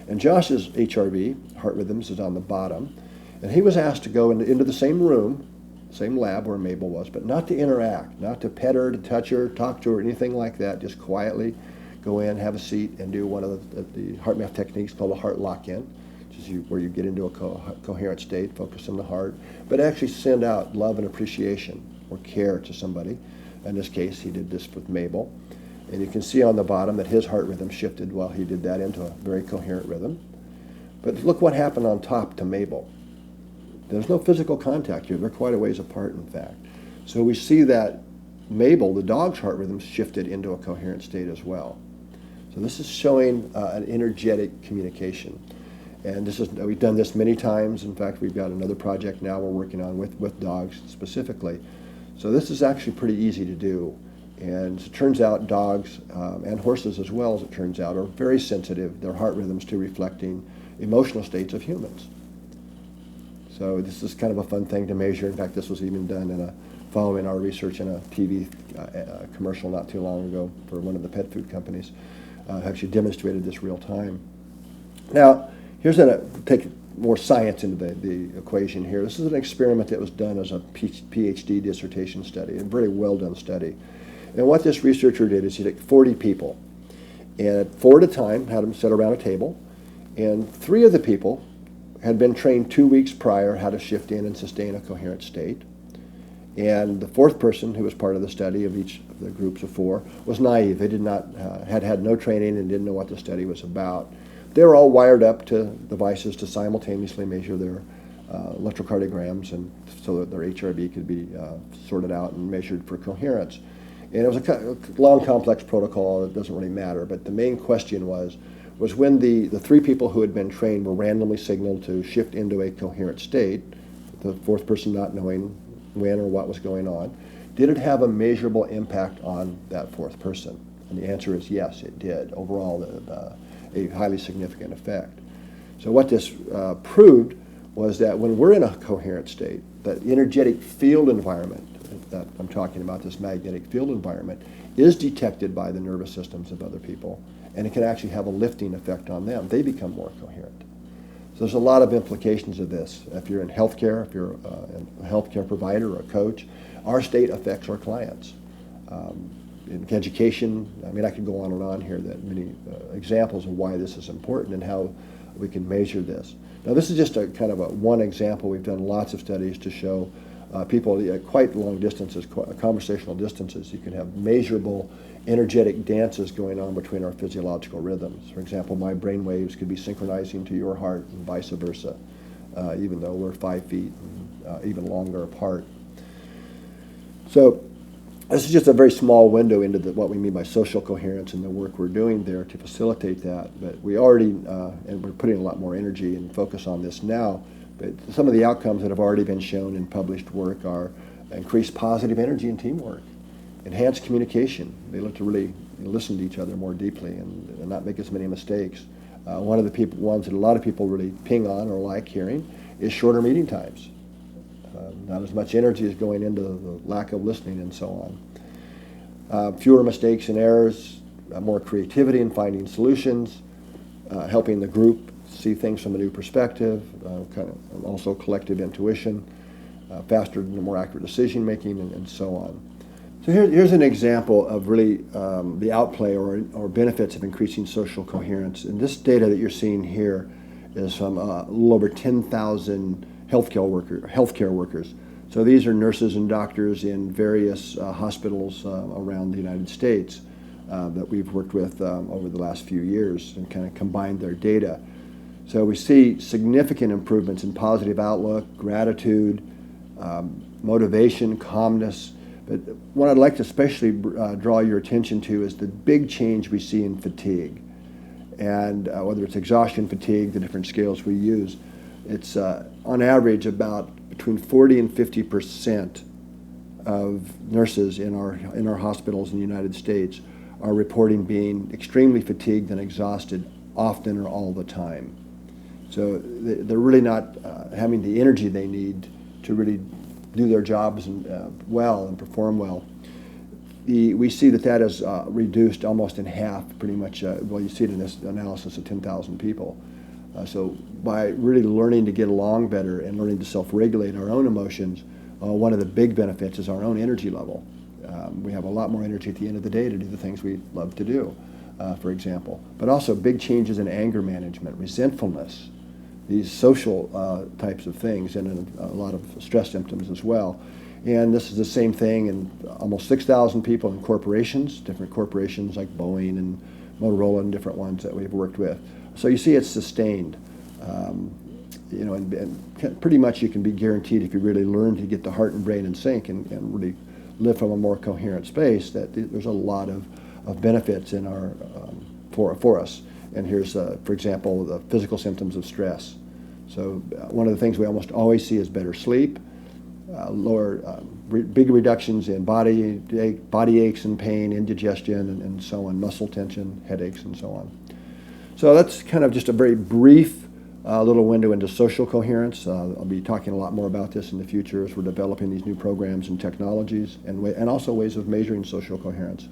And Josh's HRV, heart rhythms, is on the bottom. And he was asked to go into the same room, same lab where Mabel was, but not to interact, not to pet her, to touch her, talk to her, anything like that. Just quietly go in, have a seat, and do one of the HeartMath techniques called the heart lock-in, which is where you get into a coherent state, focus on the heart, but actually send out love and appreciation or care to somebody. In this case, he did this with Mabel. And you can see on the bottom that his heart rhythm shifted while he did that into a very coherent rhythm. But look what happened on top to Mabel. There's no physical contact here. They're quite a ways apart, in fact. So we see that Mabel, the dog's heart rhythm, shifted into a coherent state as well. So this is showing an energetic communication. And we've done this many times. In fact, we've got another project now we're working on with dogs specifically. So this is actually pretty easy to do. And it turns out dogs and horses as well, as it turns out, are very sensitive, their heart rhythms, to reflecting emotional states of humans. So this is kind of a fun thing to measure. In fact, this was even done following our research in a TV commercial not too long ago for one of the pet food companies. Actually demonstrated this real time. Now, here's take more science into the equation here. This is an experiment that was done as a PhD dissertation study, a very well done study. And what this researcher did is he took 40 people, and 4 at a time, had them sit around a table, and 3 of the people had been trained 2 weeks prior how to shift in and sustain a coherent state. And the 4th person, who was part of the study of each of the groups of 4, was naive. They had no training and didn't know what the study was about. They were all wired up to devices to simultaneously measure their electrocardiograms, and so that their HRV could be sorted out and measured for coherence. And it was a long, complex protocol. It doesn't really matter. But the main question was when the 3 people who had been trained were randomly signaled to shift into a coherent state, the 4th person not knowing when or what was going on. Did it have a measurable impact on that fourth person? And the answer is yes, it did. Overall, a highly significant effect. So what this proved was that when we're in a coherent state, the energetic field environment that I'm talking about, this magnetic field environment, is detected by the nervous systems of other people, and it can actually have a lifting effect on them. They become more coherent. So there's a lot of implications of this. If you're in healthcare, if you're a healthcare provider or a coach, our state affects our clients. In education, I mean, I could go on and on here, that many examples of why this is important and how we can measure this. Now, this is just a kind of one example. We've done lots of studies to show people at quite long distances, conversational distances. You can have measurable energetic dances going on between our physiological rhythms. For example, my brain waves could be synchronizing to your heart and vice versa, even though we're 5 feet and even longer apart. So this is just a very small window into what we mean by social coherence and the work we're doing there to facilitate that. But we already, and we're putting a lot more energy and focus on this now, but some of the outcomes that have already been shown in published work are increased positive energy and teamwork, enhanced communication. They look to really listen to each other more deeply and not make as many mistakes. One of the ones that a lot of people really ping on or like hearing is shorter meeting times. Not as much energy is going into the lack of listening and so on. Fewer mistakes and errors, more creativity in finding solutions, helping the group see things from a new perspective, kind of also collective intuition, faster and more accurate decision making, and so on. So here's an example of really the outplay or benefits of increasing social coherence. And this data that you're seeing here is from a little over 10,000 healthcare workers. So these are nurses and doctors in various hospitals around the United States that we've worked with over the last few years and kind of combined their data. So we see significant improvements in positive outlook, gratitude, motivation, calmness. But what I'd like to especially draw your attention to is the big change we see in fatigue. And whether it's exhaustion fatigue, the different scales we use, it's on average about between 40 and 50% of nurses in our hospitals in the United States are reporting being extremely fatigued and exhausted often or all the time. So they're really not having the energy they need to really do their jobs well and perform well. We see that is reduced almost in half, pretty much. Well, you see it in this analysis of 10,000 people. So by really learning to get along better and learning to self-regulate our own emotions, one of the big benefits is our own energy level. We have a lot more energy at the end of the day to do the things we love to do, for example. But also big changes in anger management, resentfulness, these social types of things, and a lot of stress symptoms as well. And this is the same thing in almost 6,000 people in corporations, different corporations like Boeing and Motorola and different ones that we've worked with. So you see it's sustained. And pretty much you can be guaranteed if you really learn to get the heart and brain in sync and really live from a more coherent space that there's a lot of benefits in our for us. And here's, for example, the physical symptoms of stress. So one of the things we almost always see is better sleep, big reductions in body aches and pain, indigestion, and so on, muscle tension, headaches, and so on. So that's kind of just a very brief little window into social coherence. I'll be talking a lot more about this in the future as we're developing these new programs and technologies and also ways of measuring social coherence.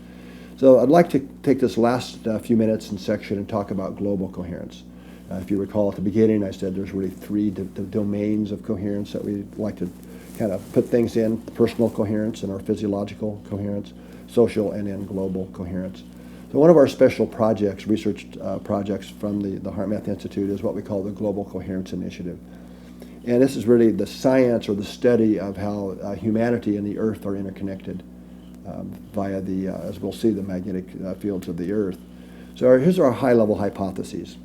So I'd like to take this last few minutes and section and talk about global coherence. If you recall at the beginning, I said there's really three domains of coherence that we like to kind of put things in: personal coherence and our physiological coherence, social, and then global coherence. So one of our special projects, research projects from the HeartMath Institute, is what we call the Global Coherence Initiative. And this is really the science or the study of how humanity and the Earth are interconnected via as we'll see, the magnetic fields of the Earth. So here's our high-level hypotheses.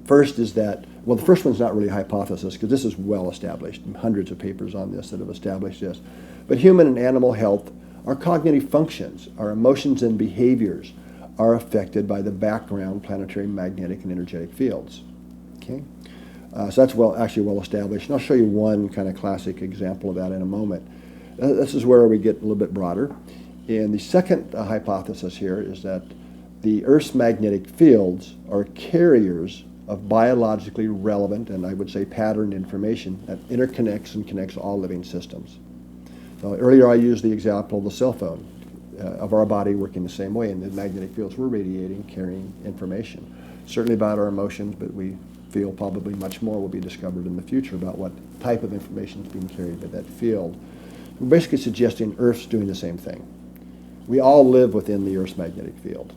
First is that, well, the first one's not really a hypothesis because this is well established, hundreds of papers on this that have established this. But human and animal health, our cognitive functions, our emotions and behaviors are affected by the background planetary magnetic and energetic fields. Okay? So that's actually well established. And I'll show you one kind of classic example of that in a moment. This is where we get a little bit broader. And the second hypothesis here is that the Earth's magnetic fields are carriers of biologically relevant, and I would say patterned information that interconnects and connects all living systems. So earlier I used the example of the cell phone, of our body working the same way, and the magnetic fields we're radiating, carrying information. Certainly about our emotions, but we feel probably much more will be discovered in the future about what type of information is being carried by that field. We're basically suggesting Earth's doing the same thing. We all live within the Earth's magnetic field.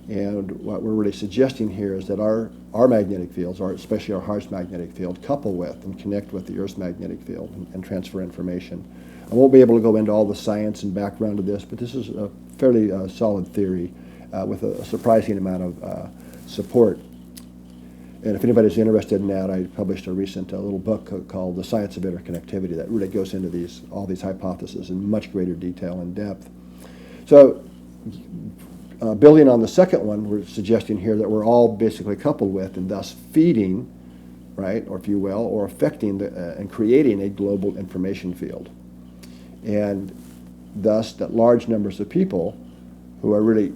And what we're really suggesting here is that our magnetic fields, especially our heart's magnetic field, couple with and connect with the Earth's magnetic field and transfer information. I won't be able to go into all the science and background of this, but this is a fairly solid theory with a surprising amount of support. And if anybody's interested in that, I published a recent little book called The Science of Interconnectivity that really goes into all these hypotheses in much greater detail and depth. So building on the second one, we're suggesting here that we're all basically coupled with and thus feeding, right, or if you will, or affecting and creating a global information field. And thus that large numbers of people who are really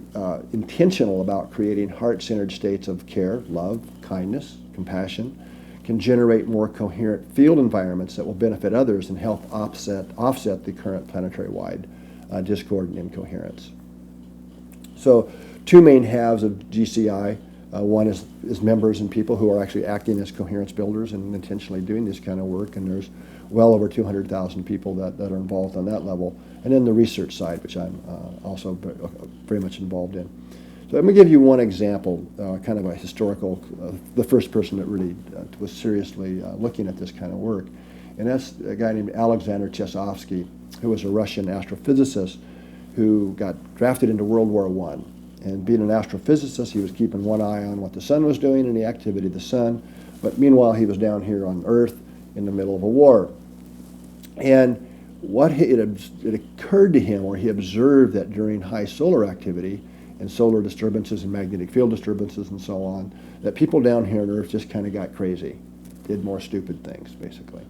intentional about creating heart-centered states of care, love, kindness, compassion, can generate more coherent field environments that will benefit others and help offset the current planetary-wide discord and incoherence. So two main halves of GCI. One is members and people who are actually acting as coherence builders and intentionally doing this kind of work, and there's well over 200,000 people that are involved on that level. And then the research side, which I'm also very much involved in. So let me give you one example, kind of a historical, the first person that really was seriously looking at this kind of work. And that's a guy named Alexander Chesovsky, who was a Russian astrophysicist who got drafted into World War I. And being an astrophysicist, he was keeping one eye on what the sun was doing and the activity of the sun. But meanwhile, he was down here on Earth in the middle of a war. And it occurred to him, or he observed that during high solar activity and solar disturbances and magnetic field disturbances and so on, that people down here on Earth just kind of got crazy, did more stupid things, basically.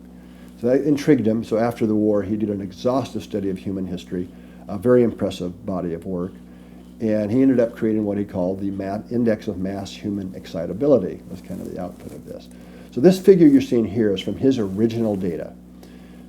So that intrigued him. So after the war, he did an exhaustive study of human history, a very impressive body of work. And he ended up creating what he called the Index of Mass Human Excitability. Was kind of the output of this. So this figure you're seeing here is from his original data.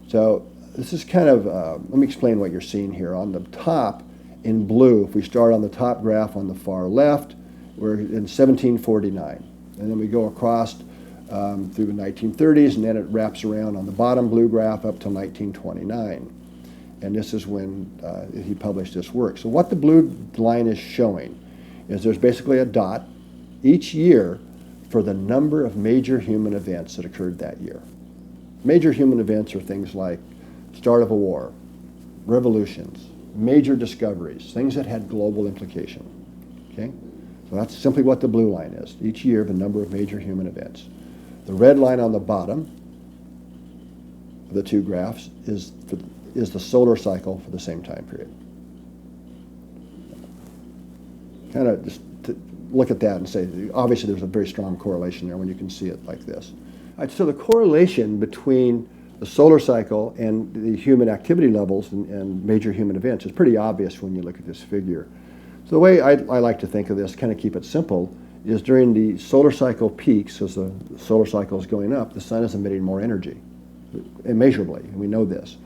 So this is kind of, let me explain what you're seeing here. On the top, in blue, if we start on the top graph on the far left, we're in 1749. And then we go across through the 1930s, and then it wraps around on the bottom blue graph up to 1929. And this is when he published this work. So what the blue line is showing is there's basically a dot each year for the number of major human events that occurred that year. Major human events are things like start of a war, revolutions, major discoveries, things that had global implication. Okay? So that's simply what the blue line is. Each year, the number of major human events. The red line on the bottom of the two graphs is the solar cycle for the same time period. Kind of just to look at that and say, obviously there's a very strong correlation there when you can see it like this. All right, so the correlation between the solar cycle and the human activity levels and major human events is pretty obvious when you look at this figure. So the way I like to think of this, kind of keep it simple, is during the solar cycle peaks, as the solar cycle is going up, the sun is emitting more energy, immeasurably, and we know this.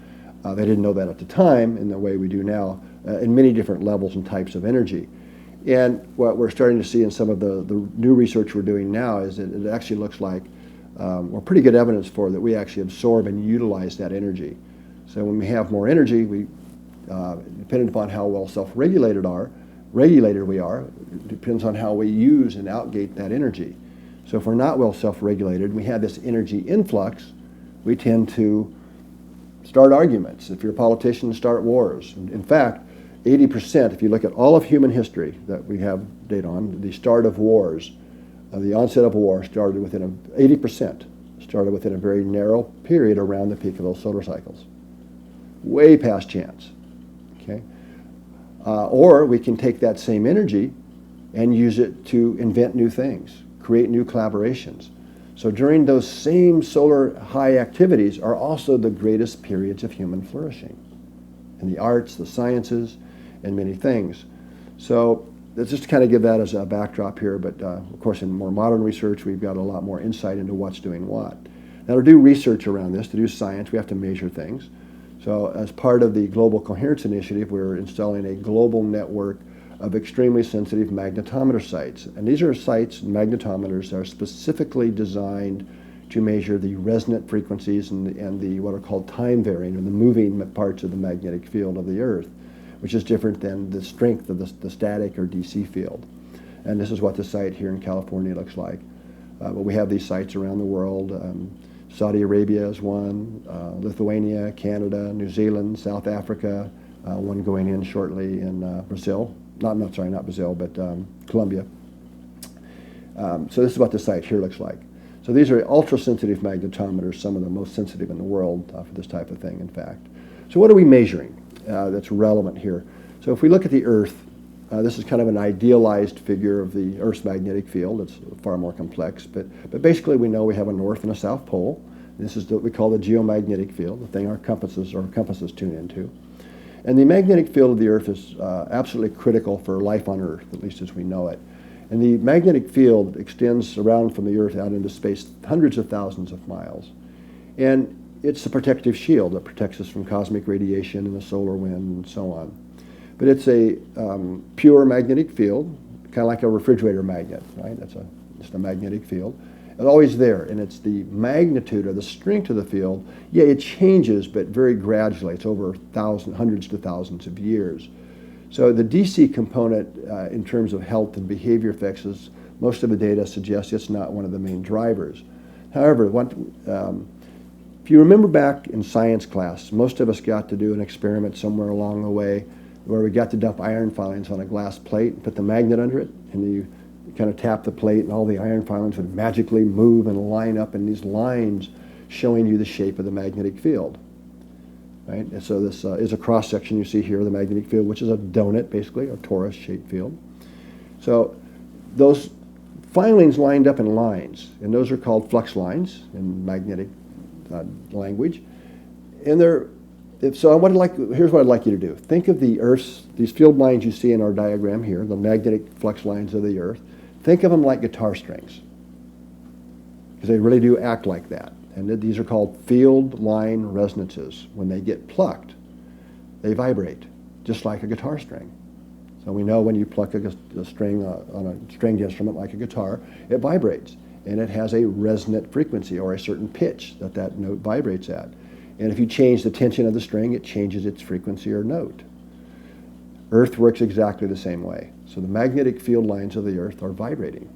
They didn't know that at the time in the way we do now, in many different levels and types of energy. And what we're starting to see in some of the new research we're doing now is that it actually looks like, or pretty good evidence for that we actually absorb and utilize that energy. So when we have more energy, we, depending upon how well self-regulated we are, depends on how we use and outgate that energy. So if we're not well self-regulated, we have this energy influx, we tend to start arguments. If you're a politician, start wars. In fact, 80%, if you look at all of human history that we have data on, the start of wars, the onset of war started within 80% started within a very narrow period around the peak of those solar cycles. Way past chance. Okay? Or we can take that same energy and use it to invent new things, create new collaborations. So during those same solar high activities are also the greatest periods of human flourishing in the arts, the sciences, and many things. So let's just kind of give that as a backdrop here, but of course in more modern research we've got a lot more insight into what's doing what. Now to do research around this, to do science, we have to measure things. So as part of the Global Coherence Initiative, we're installing a global network of extremely sensitive magnetometer sites. And these are sites, magnetometers, that are specifically designed to measure the resonant frequencies and the what are called time varying, or the moving parts of the magnetic field of the Earth, which is different than the strength of the static or DC field. And this is what the site here in California looks like. But we have these sites around the world. Saudi Arabia is one, Lithuania, Canada, New Zealand, South Africa, one going in shortly in Brazil. Not Brazil, but Colombia. So this is what the site here looks like. So these are ultra-sensitive magnetometers, some of the most sensitive in the world for this type of thing, in fact. So what are we measuring that's relevant here? So if we look at the Earth, this is kind of an idealized figure of the Earth's magnetic field. It's far more complex, but basically we know we have a north and a south pole. This is what we call the geomagnetic field, the thing our compasses tune into. And the magnetic field of the Earth is absolutely critical for life on Earth, at least as we know it. And the magnetic field extends around from the Earth out into space hundreds of thousands of miles. And it's a protective shield that protects us from cosmic radiation and the solar wind and so on. But it's a pure magnetic field, kind of like a refrigerator magnet, right? That's just a magnetic field. It's always there, and it's the magnitude or the strength of the field. Yeah, it changes, but very gradually. It's over hundreds to thousands of years. So the DC component in terms of health and behavior effects is, most of the data suggests it's not one of the main drivers. However, if you remember back in science class, most of us got to do an experiment somewhere along the way where we got to dump iron filings on a glass plate and put the magnet under it, and you kind of tap the plate and all the iron filings would magically move and line up in these lines showing you the shape of the magnetic field. Right? And so this is a cross-section you see here of the magnetic field, which is a donut, basically, or torus-shaped field. So those filings lined up in lines, and those are called flux lines in magnetic language. And here's what I'd like you to do. Think of the Earth's, these field lines you see in our diagram here, the magnetic flux lines of the Earth. Think of them like guitar strings, because they really do act like that. And these are called field line resonances. When they get plucked, they vibrate, just like a guitar string. So we know when you pluck a string on a stringed instrument like a guitar, it vibrates. And it has a resonant frequency, or a certain pitch that note vibrates at. And if you change the tension of the string, it changes its frequency or note. Earth works exactly the same way. So the magnetic field lines of the Earth are vibrating.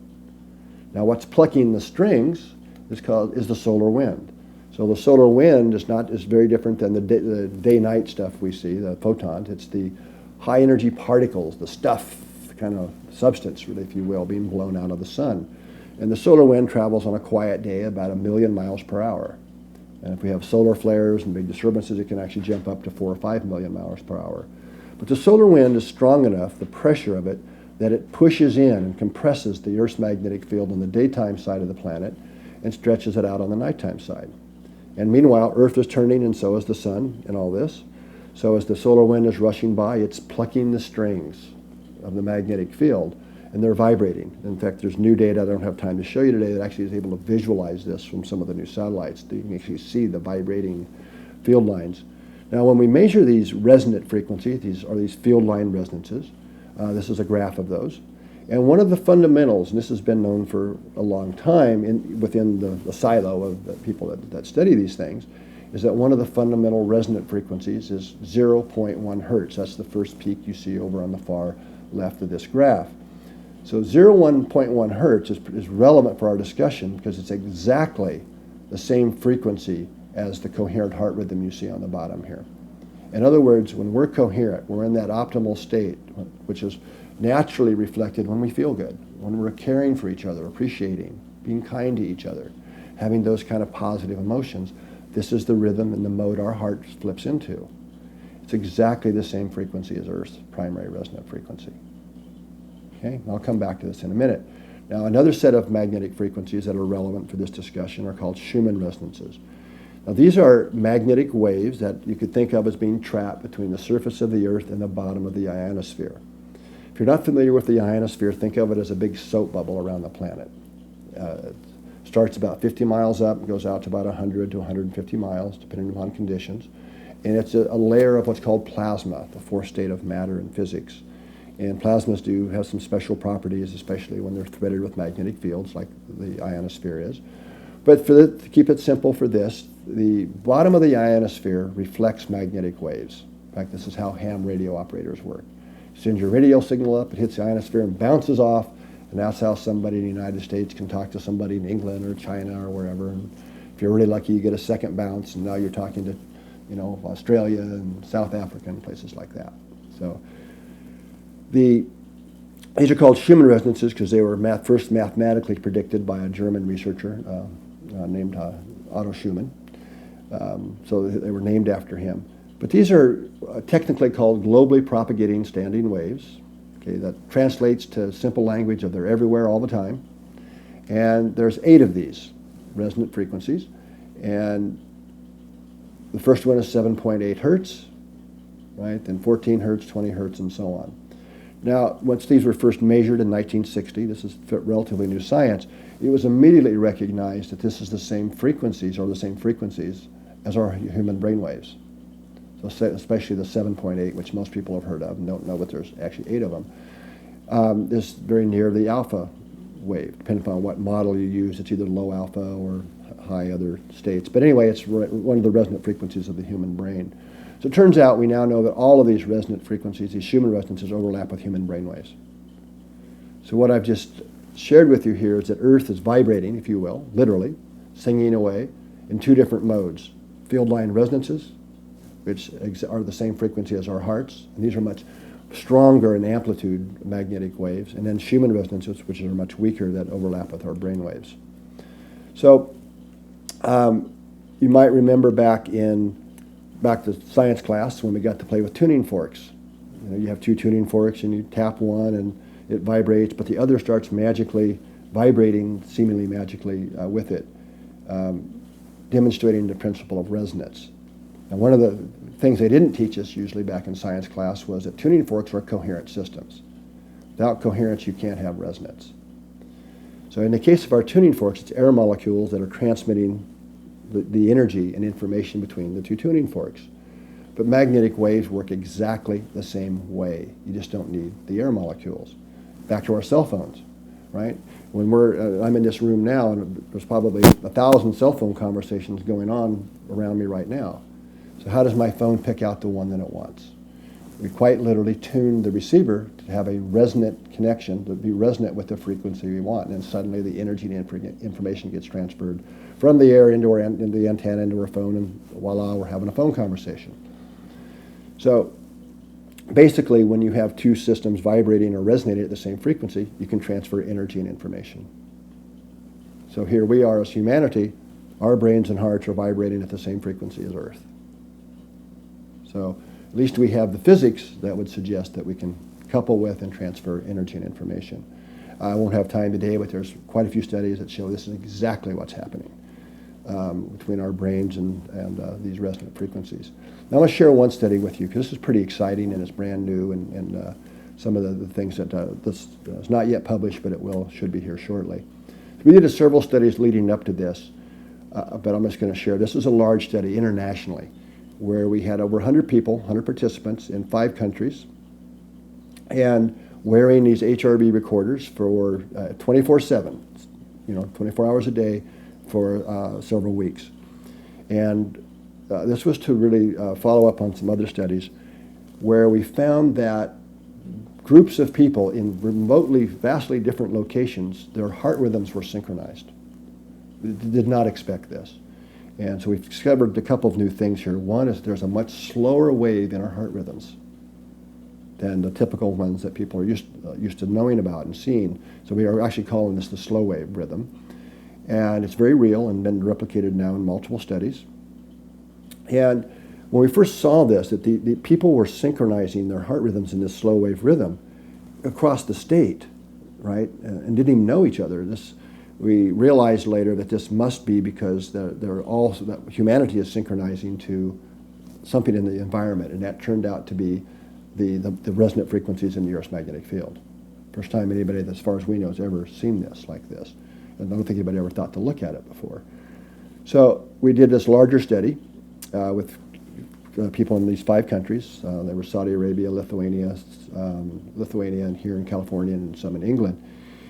Now what's plucking the strings is the solar wind. So the solar wind is very different than the day-night stuff we see, the photons. It's the high energy particles, the stuff, kind of substance, if you will, being blown out of the sun. And the solar wind travels on a quiet day about 1 million miles per hour. And if we have solar flares and big disturbances, it can actually jump up to 4 or 5 million miles per hour. But the solar wind is strong enough, the pressure of it, that it pushes in and compresses the Earth's magnetic field on the daytime side of the planet and stretches it out on the nighttime side. And meanwhile, Earth is turning, and so is the sun in all this. So as the solar wind is rushing by, it's plucking the strings of the magnetic field, and they're vibrating. In fact, there's new data I don't have time to show you today that actually is able to visualize this from some of the new satellites. You can actually see the vibrating field lines. Now, when we measure these resonant frequencies, these field line resonances, this is a graph of those. And one of the fundamentals, and this has been known for a long time within the silo of the people that study these things, is that one of the fundamental resonant frequencies is 0.1 hertz. That's the first peak you see over on the far left of this graph. So 1.1 hertz is relevant for our discussion because it's exactly the same frequency as the coherent heart rhythm you see on the bottom here. In other words, when we're coherent, we're in that optimal state, which is naturally reflected when we feel good, when we're caring for each other, appreciating, being kind to each other, having those kind of positive emotions. This is the rhythm and the mode our heart flips into. It's exactly the same frequency as Earth's primary resonant frequency. Okay, I'll come back to this in a minute. Now, another set of magnetic frequencies that are relevant for this discussion are called Schumann resonances. Now, these are magnetic waves that you could think of as being trapped between the surface of the Earth and the bottom of the ionosphere. If you're not familiar with the ionosphere, think of it as a big soap bubble around the planet. It starts about 50 miles up and goes out to about 100 to 150 miles, depending upon conditions. And it's a layer of what's called plasma, the fourth state of matter in physics. And plasmas do have some special properties, especially when they're threaded with magnetic fields like the ionosphere is. But to keep it simple for this, the bottom of the ionosphere reflects magnetic waves. In fact, this is how ham radio operators work. You send your radio signal up, it hits the ionosphere and bounces off, and that's how somebody in the United States can talk to somebody in England or China or wherever. And if you're really lucky, you get a second bounce, and now you're talking to, Australia and South Africa and places like that. So these are called Schumann resonances because they were first mathematically predicted by a German researcher named Otto Schumann. So they were named after him. But these are technically called globally propagating standing waves. Okay, that translates to simple language of they're everywhere all the time. And there's 8 of these resonant frequencies. And the first one is 7.8 hertz, right? Then 14 hertz, 20 hertz, and so on. Now, once these were first measured in 1960, this is relatively new science, it was immediately recognized that this is the same frequencies as our human brain waves. So especially the 7.8, which most people have heard of and don't know, but there's actually 8 of them, is very near the alpha wave. Depending upon what model you use, it's either low alpha or high other states. But anyway, it's one of the resonant frequencies of the human brain. So it turns out we now know that all of these resonant frequencies, these Schumann resonances, overlap with human brain waves. So what I've just shared with you here is that Earth is vibrating, if you will, literally, singing away in 2 different modes. Field line resonances, which are the same frequency as our hearts, and these are much stronger in amplitude magnetic waves, and then Schumann resonances, which are much weaker, that overlap with our brain waves. So you might remember back to science class when we got to play with tuning forks. You have 2 tuning forks and you tap one and it vibrates, but the other starts magically vibrating, seemingly magically with it, demonstrating the principle of resonance. And one of the things they didn't teach us usually back in science class was that tuning forks are coherent systems. Without coherence, you can't have resonance. So in the case of our tuning forks, it's air molecules that are transmitting the energy and information between the 2 tuning forks. But magnetic waves work exactly the same way. You just don't need the air molecules. Back to our cell phones, right? When I'm in this room now, and there's probably 1,000 cell phone conversations going on around me right now. So how does my phone pick out the one that it wants? We quite literally tune the receiver to have a resonant connection, to be resonant with the frequency we want, and then suddenly the energy and information gets transferred from the air into the antenna, into our phone, and voila, we're having a phone conversation. So basically, when you have 2 systems vibrating or resonating at the same frequency, you can transfer energy and information. So here we are as humanity, our brains and hearts are vibrating at the same frequency as Earth. So at least we have the physics that would suggest that we can couple with and transfer energy and information. I won't have time today, but there's quite a few studies that show this is exactly what's happening between our brains and these resonant frequencies. Now I'm going to share one study with you because this is pretty exciting and it's brand new and some of the things that this is not yet published, but should be here shortly. We did several studies leading up to this, but I'm just going to share. This is a large study internationally where we had over 100 people, 100 participants in 5 countries, and wearing these HRV recorders for 24/7, 24 hours a day for several weeks. And this was to really follow up on some other studies where we found that groups of people in remotely, vastly different locations, their heart rhythms were synchronized. We did not expect this. And so we've discovered a couple of new things here. One is there's a much slower wave in our heart rhythms than the typical ones that people are used to knowing about and seeing. So we are actually calling this the slow wave rhythm. And it's very real and been replicated now in multiple studies. And when we first saw this, that the people were synchronizing their heart rhythms in this slow wave rhythm across the state, right? And didn't even know each other. We realized later that this must be because that humanity is synchronizing to something in the environment, and that turned out to be the resonant frequencies in the Earth's magnetic field. First time anybody, as far as we know, has ever seen this like this. And I don't think anybody ever thought to look at it before. So we did this larger study with people in these 5 countries. There were Saudi Arabia, Lithuania, and here in California, and some in England.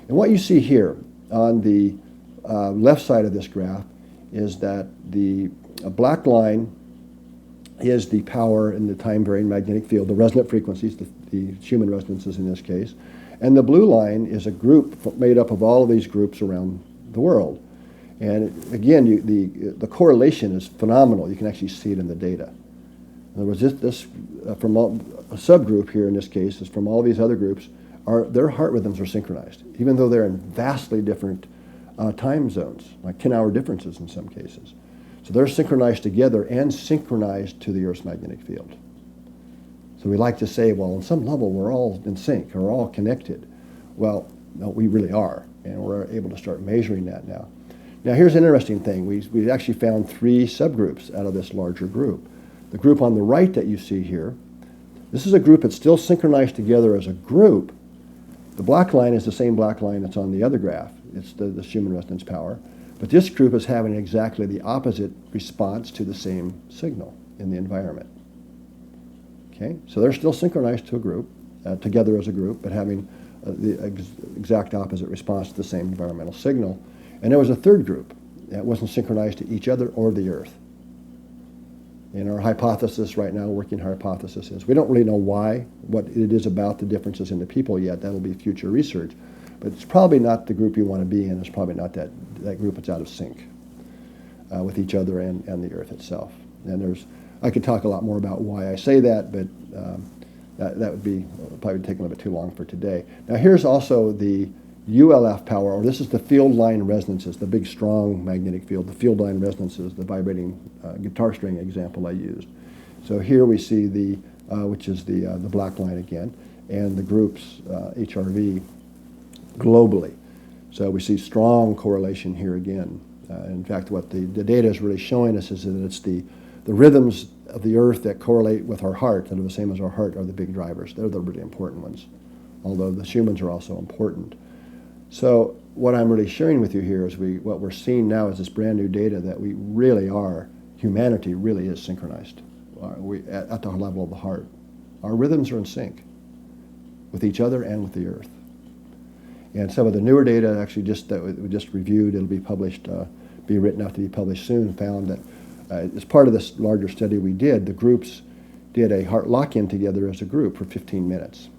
And what you see here on the left side of this graph is that the black line is the power in the time-varying magnetic field, the resonant frequencies, the Schumann resonances in this case. And the blue line is a group made up of all of these groups around the world. And again, the correlation is phenomenal. You can actually see it in the data. In other words, this from a subgroup here in this case is from all these other groups, their heart rhythms are synchronized, even though they're in vastly different time zones, like 10-hour differences in some cases. So they're synchronized together and synchronized to the Earth's magnetic field. So we like to say, well, on some level, we're all in sync, or we're all connected. Well, no, we really are, and we're able to start measuring that now. Now, here's an interesting thing. We actually found 3 subgroups out of this larger group. The group on the right that you see here, this is a group that's still synchronized together as a group. The black line is the same black line that's on the other graph. It's the Schumann resonance power. But this group is having exactly the opposite response to the same signal in the environment. Okay, so they're still synchronized to a group, together as a group, but having the exact opposite response to the same environmental signal. And there was a third group that wasn't synchronized to each other or the Earth. And our hypothesis right now, working hypothesis, is we don't really know why, what it is about the differences in the people yet. That'll be future research. But it's probably not the group you want to be in. It's probably not that group that's out of sync with each other and the Earth itself. And I could talk a lot more about why I say that, but that would be probably take a little bit too long for today. Now here's also the ULF power, or this is the field line resonances, the big strong magnetic field, the field line resonances, the vibrating guitar string example I used. So here we see which is the black line again, and the groups HRV globally. So we see strong correlation here again. In fact, what the data is really showing us is that it's the rhythms of the Earth that correlate with our heart, that are the same as our heart, are the big drivers. They're the really important ones, although the Schumanns are also important. So what I'm really sharing with you here is what we're seeing now is this brand new data that we really are, humanity really is synchronized at the level of the heart. Our rhythms are in sync with each other and with the Earth. And some of the newer data actually that we just reviewed, it'll be published, be written out to be published soon, found that as part of this larger study we did, the groups did a heart lock-in together as a group for 15 minutes.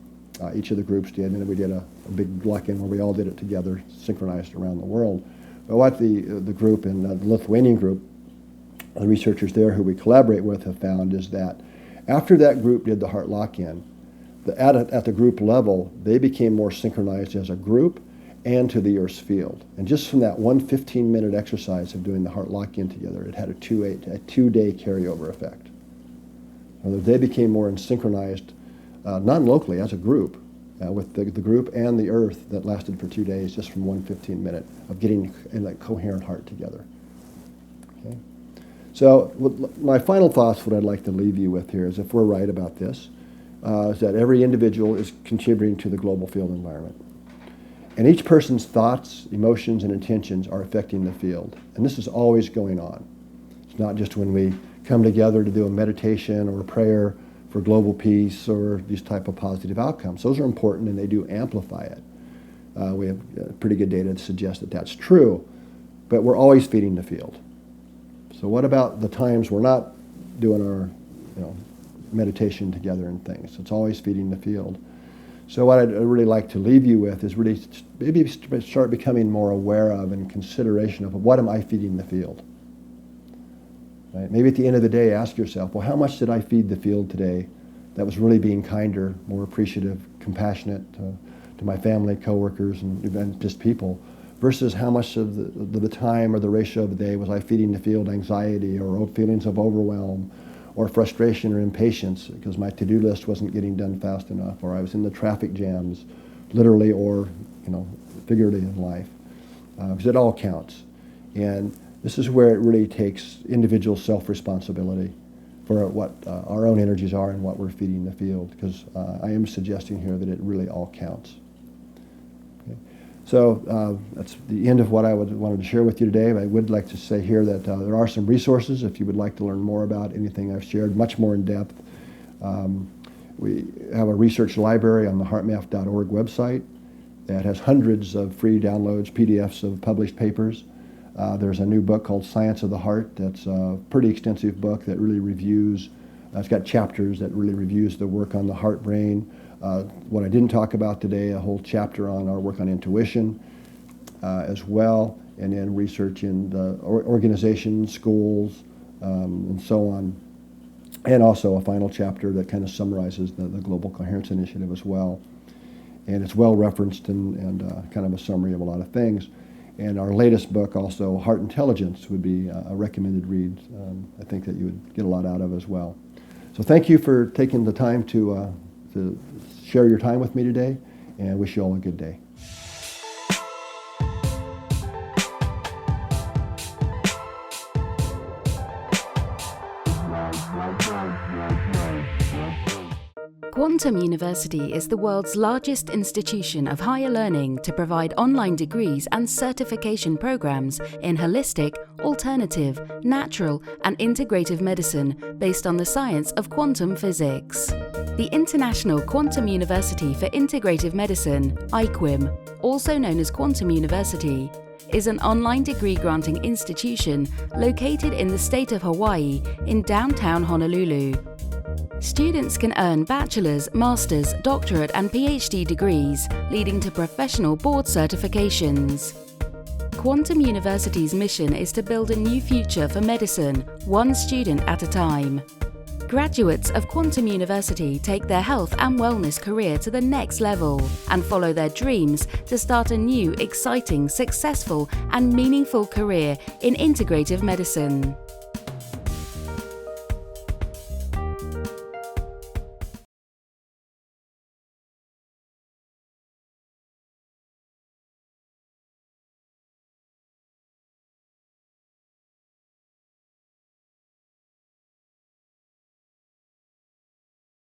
Each of the groups did, and then we did a big lock-in where we all did it together, synchronized around the world. But what the group in the Lithuanian group, the researchers there who we collaborate with have found is that after that group did the heart lock-in, at the group level, they became more synchronized as a group and to the Earth's field. And just from that one 15-minute exercise of doing the heart lock-in together, it had a two-day carryover effect. They became more synchronized, non-locally, as a group, with the group and the Earth that lasted for 2 days just from one 15-minute of getting in that coherent heart together. Okay? So my final thoughts, what I'd like to leave you with here is, if we're right about this, is that every individual is contributing to the global field environment. And each person's thoughts, emotions, and intentions are affecting the field. And this is always going on. It's not just when we come together to do a meditation or a prayer for global peace or these type of positive outcomes. Those are important and they do amplify it. We have pretty good data to suggest that that's true, but we're always feeding the field. So what about the times we're not doing our meditation together and things? It's always feeding the field. So what I'd really like to leave you with is really maybe start becoming more aware of and consideration of what am I feeding the field? Right? Maybe at the end of the day, ask yourself, well, how much did I feed the field today that was really being kinder, more appreciative, compassionate to my family, coworkers, and just people, versus how much of the time or the ratio of the day was I feeding the field anxiety or feelings of overwhelm or frustration or impatience because my to-do list wasn't getting done fast enough, or I was in the traffic jams, literally or figuratively in life, because it all counts. And this is where it really takes individual self-responsibility for what our own energies are and what we're feeding the field, because I am suggesting here that it really all counts. Okay. So that's the end of what I wanted to share with you today. I would like to say here that there are some resources if you would like to learn more about anything I've shared, much more in depth. We have a research library on the HeartMath.org website that has hundreds of free downloads, PDFs of published papers. There's a new book called Science of the Heart that's a pretty extensive book that really reviews, it's got chapters that really reviews the work on the heart-brain. What I didn't talk about today, a whole chapter on our work on intuition as well, and then research in the organizations, schools, and so on. And also a final chapter that kind of summarizes the Global Coherence Initiative as well. And it's well referenced and kind of a summary of a lot of things. And our latest book, also, Heart Intelligence, would be a recommended read. I think that you would get a lot out of as well. So thank you for taking the time to share your time with me today, and I wish you all a good day. Quantum University is the world's largest institution of higher learning to provide online degrees and certification programs in holistic, alternative, natural, and integrative medicine based on the science of quantum physics. The International Quantum University for Integrative Medicine, IQUIM, also known as Quantum University, is an online degree-granting institution located in the state of Hawaii in downtown Honolulu. Students can earn bachelor's, master's, doctorate and PhD degrees, leading to professional board certifications. Quantum University's mission is to build a new future for medicine, one student at a time. Graduates of Quantum University take their health and wellness career to the next level and follow their dreams to start a new, exciting, successful and meaningful career in integrative medicine.